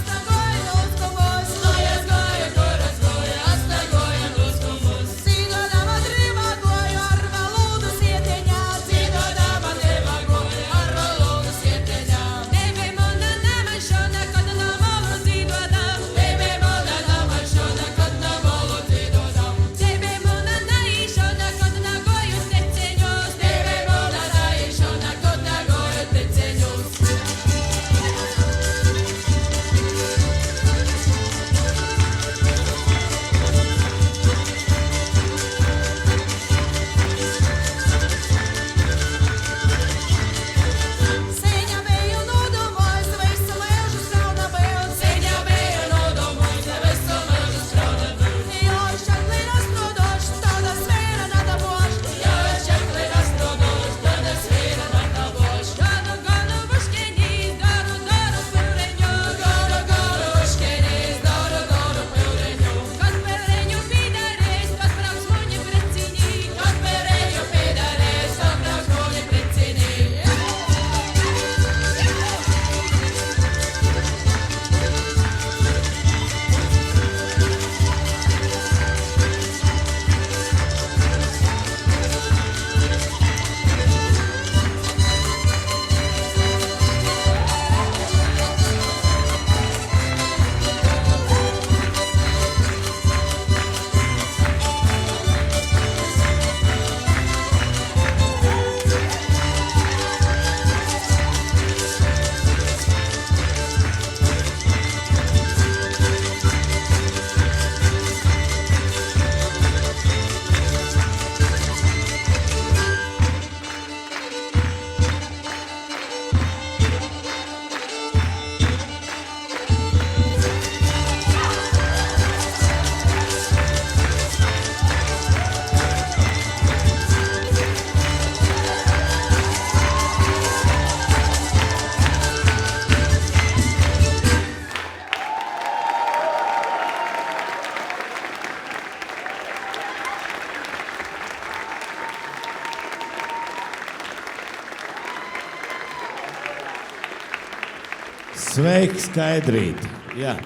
Sveiki, Skaidrīt. Jā,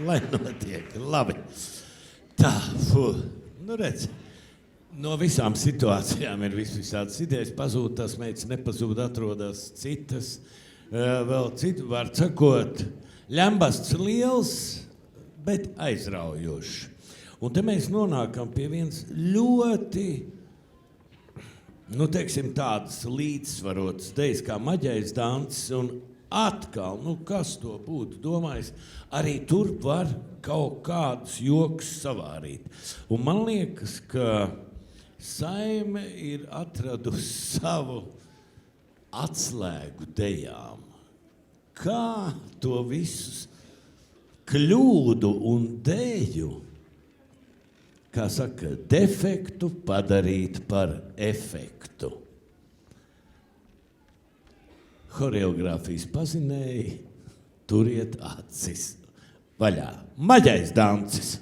lai notiek. Labi. Tā, nu redz. No visām situācijām ir visādas idejas. Pazūd tās meitas, nepazūd, atrodas citas. Vēl citu var sakot. Ļambasts liels, bet aizraujošs. Un te mēs nonākam pie viens ļoti, nu teiksim, tādas līdzsvarotas dejas kā Maģais dancis un atkal, nu kas to būtu domājis, arī tur var kaut kādus joks savārīt. Un man liekas, ka Saime ir atradusi savu atslēgu dejām. Kā to visus kļūdu un deju, kā saka, defektu padarīt par efektu. Horeogrāfijas pazinēji, turiet acis vaļā. Maģais dancis.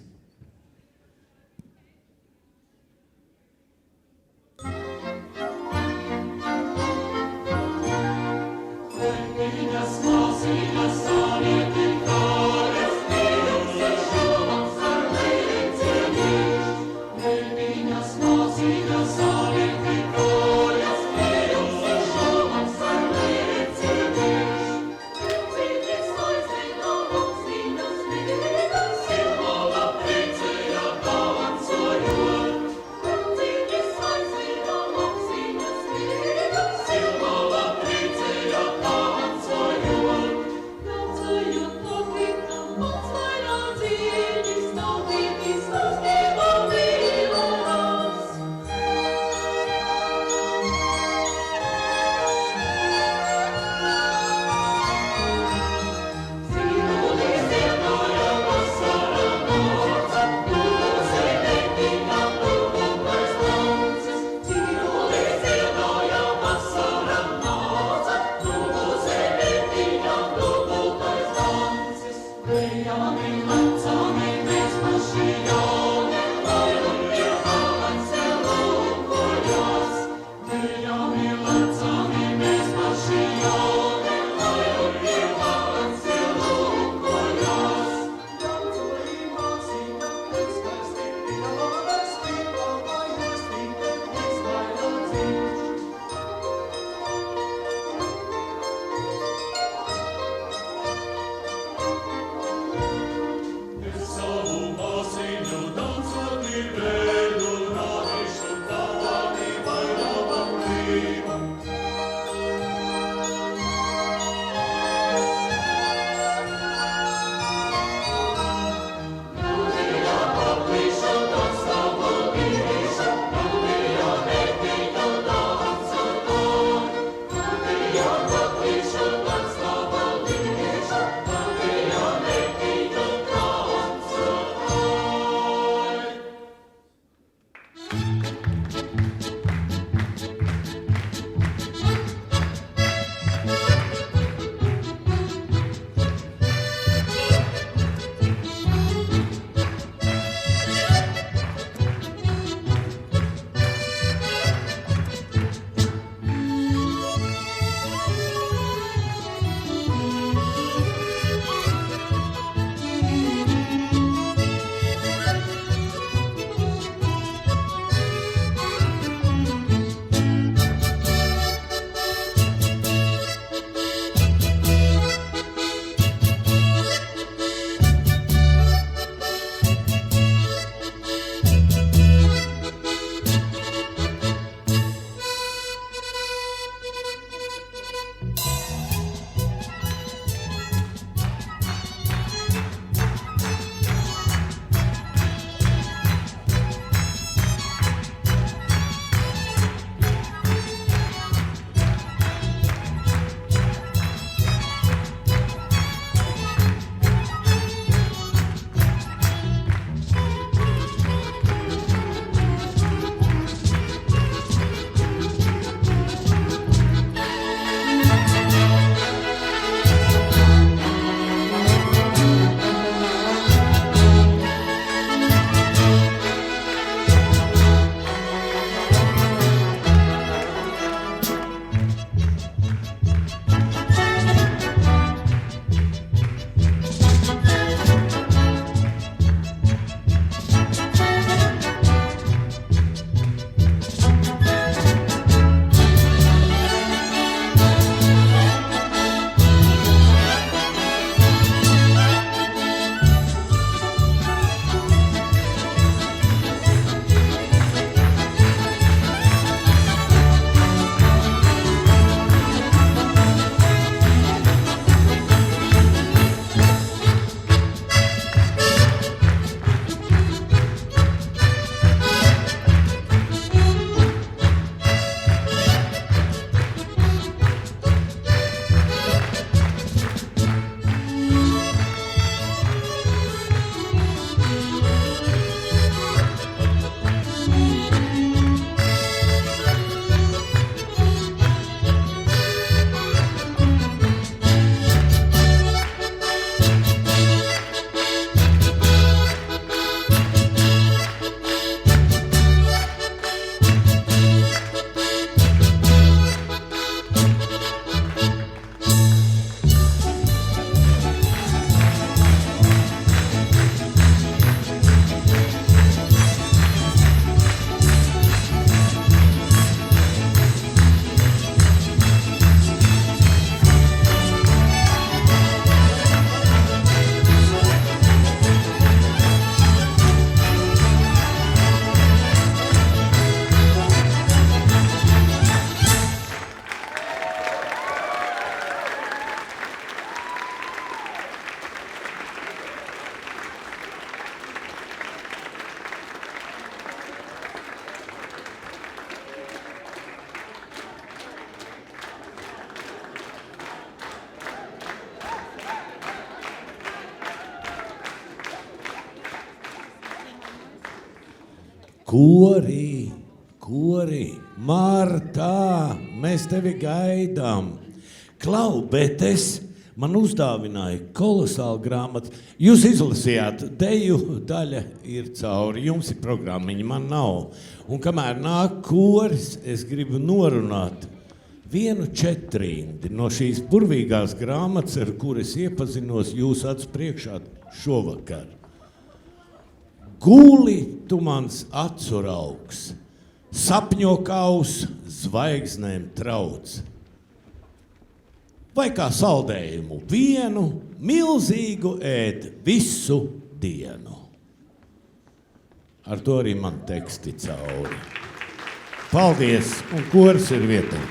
Silmalla Kori, Martā, mēs tevi gaidām. Klau, bet man uzdāvināja kolosālu grāmatu. Jūs izlasījāt, deju daļa ir cauri, jums ir programmiņa, man nav. Un kamēr nāk koris, es gribu norunāt vienu četrindi no šīs burvīgās grāmatas, ar kuras iepazinos jūsu acu priekšā šovakar. Guli tu mans acu raugs, sapņo kaus, zvaigznēm trauc. Vai kā saldējumu vienu, milzīgu ēd visu dienu. Ar to arī man teksti cauri. Paldies, un koris ir vietā.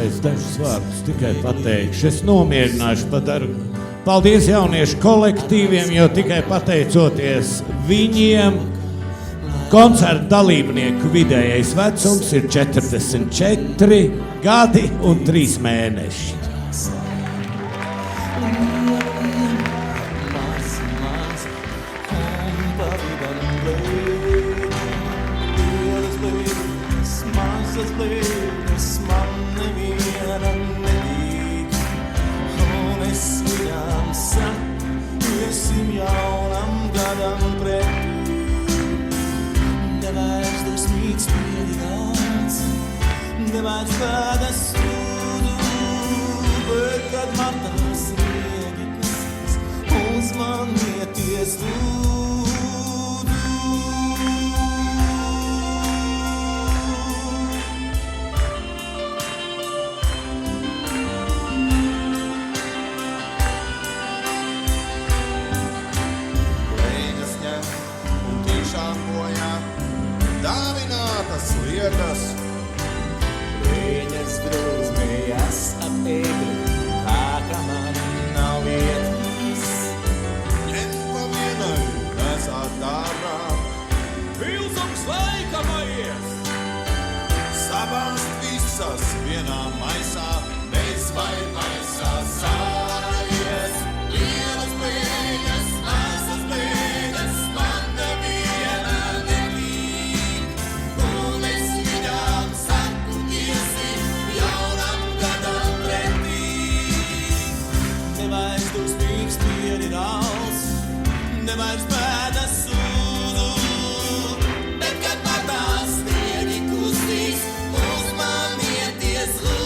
Es dažus vārdus tikai pateikšu, es nomierināšu padaru. Paldies jauniešu kolektīviem, jo tikai pateicoties viņiem koncertu dalībnieku vidējais vecums ir 44 gadi un 3 mēneši. dāvinātas lietas. Viņas drūzmējas ap ēdri, tā kā man nav vietas. Ņem pa vienai, nesāt dārā. Pilsums laika maies! Sabāst visas vienā maisā, bez vai maisā sāries. Lielas blēņas, mazas blēņas, man neviena negrib. Un es viņām saku iesim jaunam gadam pretī. Nevairs dusmīgs pierirāls, nevairs bēdas sūdu. Bet kad matās sniegi kustīs, uzmanieties lūdzu.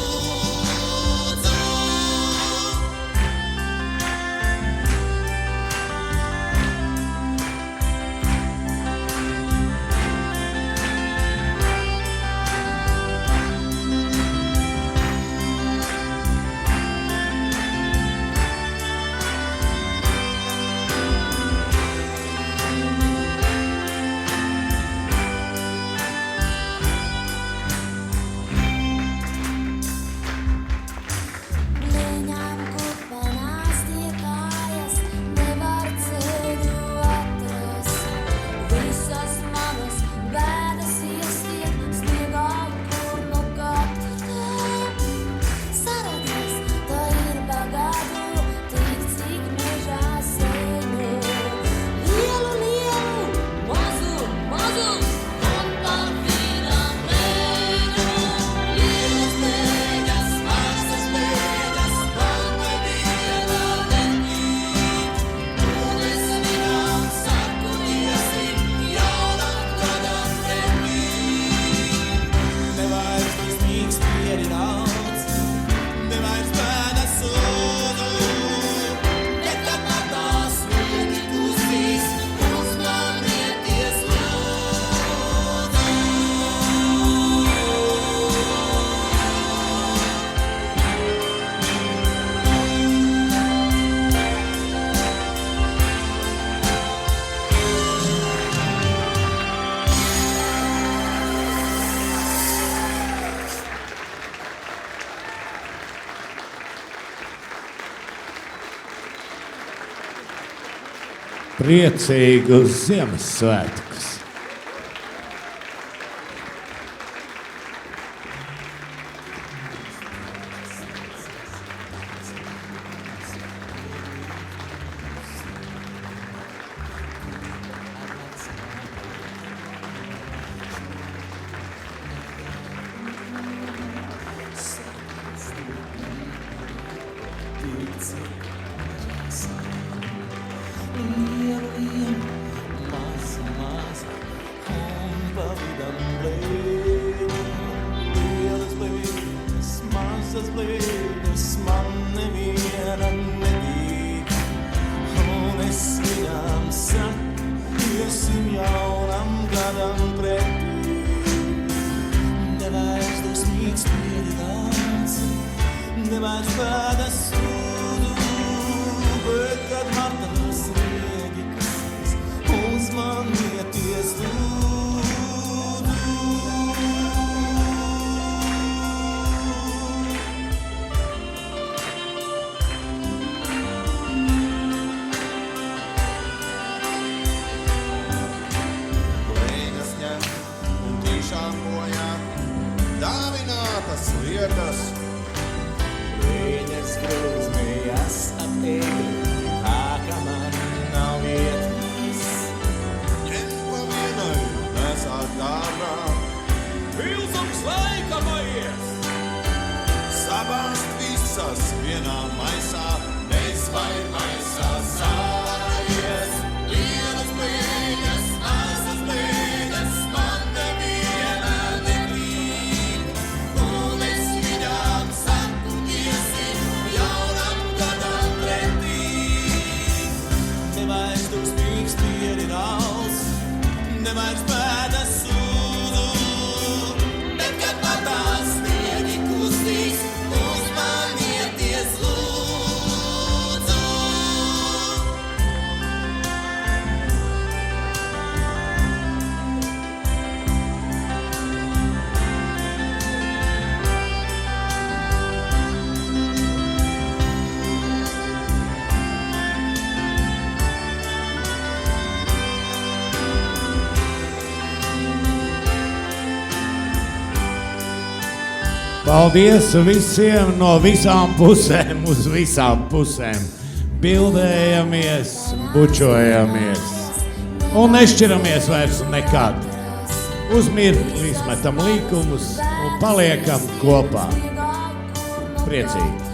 Blēņām kupenās tie kājas, nevar ceļu atrast. Visas manas bēdas iestiek sniegā, kur nu katru saradies. Tā ir bagātu, tik cik mežā sēnu. Lielu, mazu, Un par vīnām mēģu. Lielas blēņas, mazas blēņas, man neviena negrib. Un es viņām saku iesim jaunam gadam pretī. Nevairs dusmīgs pierirāls, nevairs bēdas sūdu. Bet kad matās sniegi kustīs, uzmanieties lūdzu. Priecīgus Ziemassvētkus! Mazas blēņas, man neviena negrib. Un es viņām saku, iesim jaunam gadam pretī. Nevairs dusmīgs pierirāls, nevairs bēdas sūdu. Bet kad matās sniegi kustīs, uzmanieties lūdzu. Blēņas ņem un tīšām bojā, dāvinātas lietas. Viņas drūzmējas ap ēdri, tā kā man nav vietas. Ņem pa vienai, nesāt dārā. Pilsums laika maies! Sabāst visas vienā maisā, bez vai maisā sāries. Lielas blēņas, mazas blēņas, man neviena negrib. Un es viņām saku iesim jaunam gadam pretī. Nevairs dusmīgs pierirāls, nevairs bēdas sūdu. Bet kad matās sniegi kustīs, uzmanieties lūdzu. Paldies visiem no visām pusēm, uz visām pusēm. Bildējamies, bučojamies un nešķiramies vairs nekad. Uz mirkli izmetam līkumus un paliekam kopā. Priecīgi.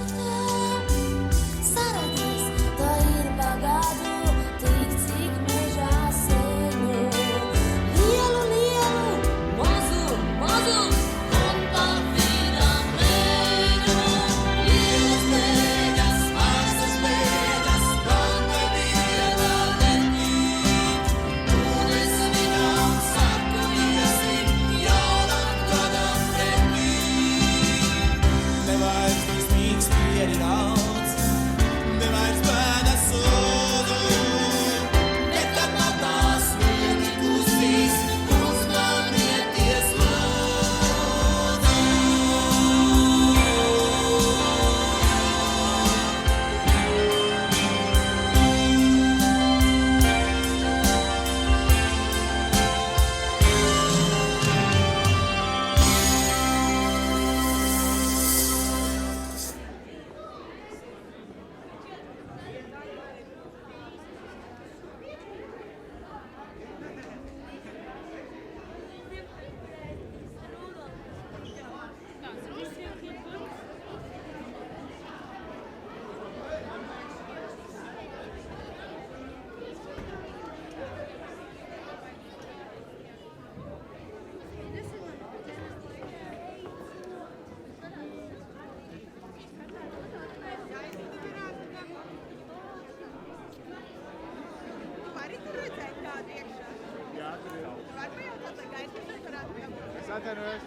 Atvainojos.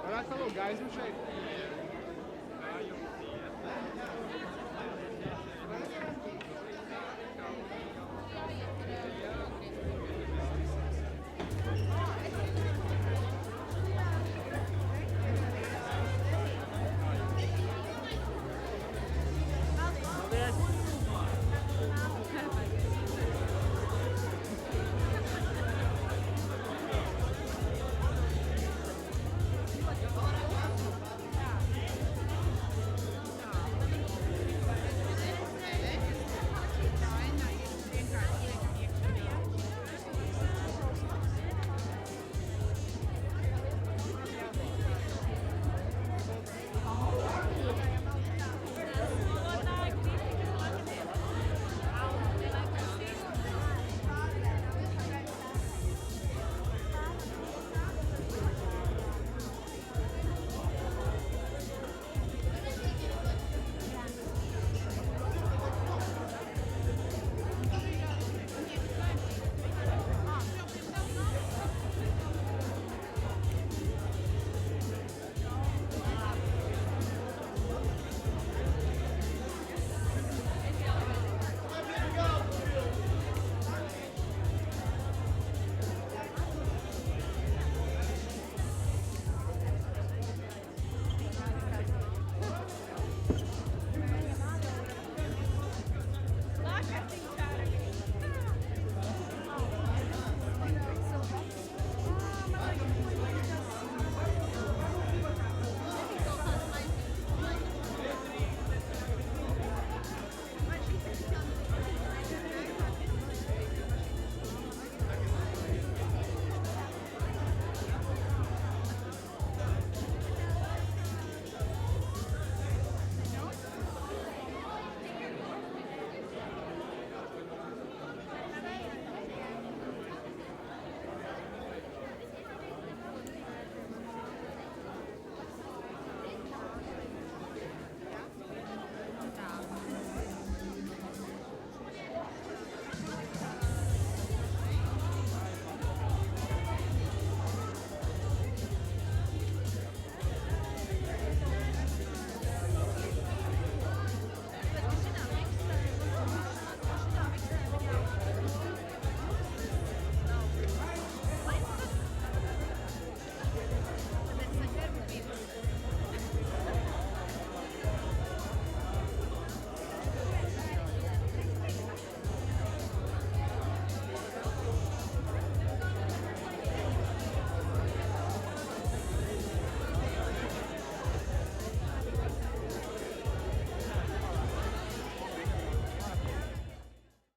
Varētu palūgt gaismu šeit?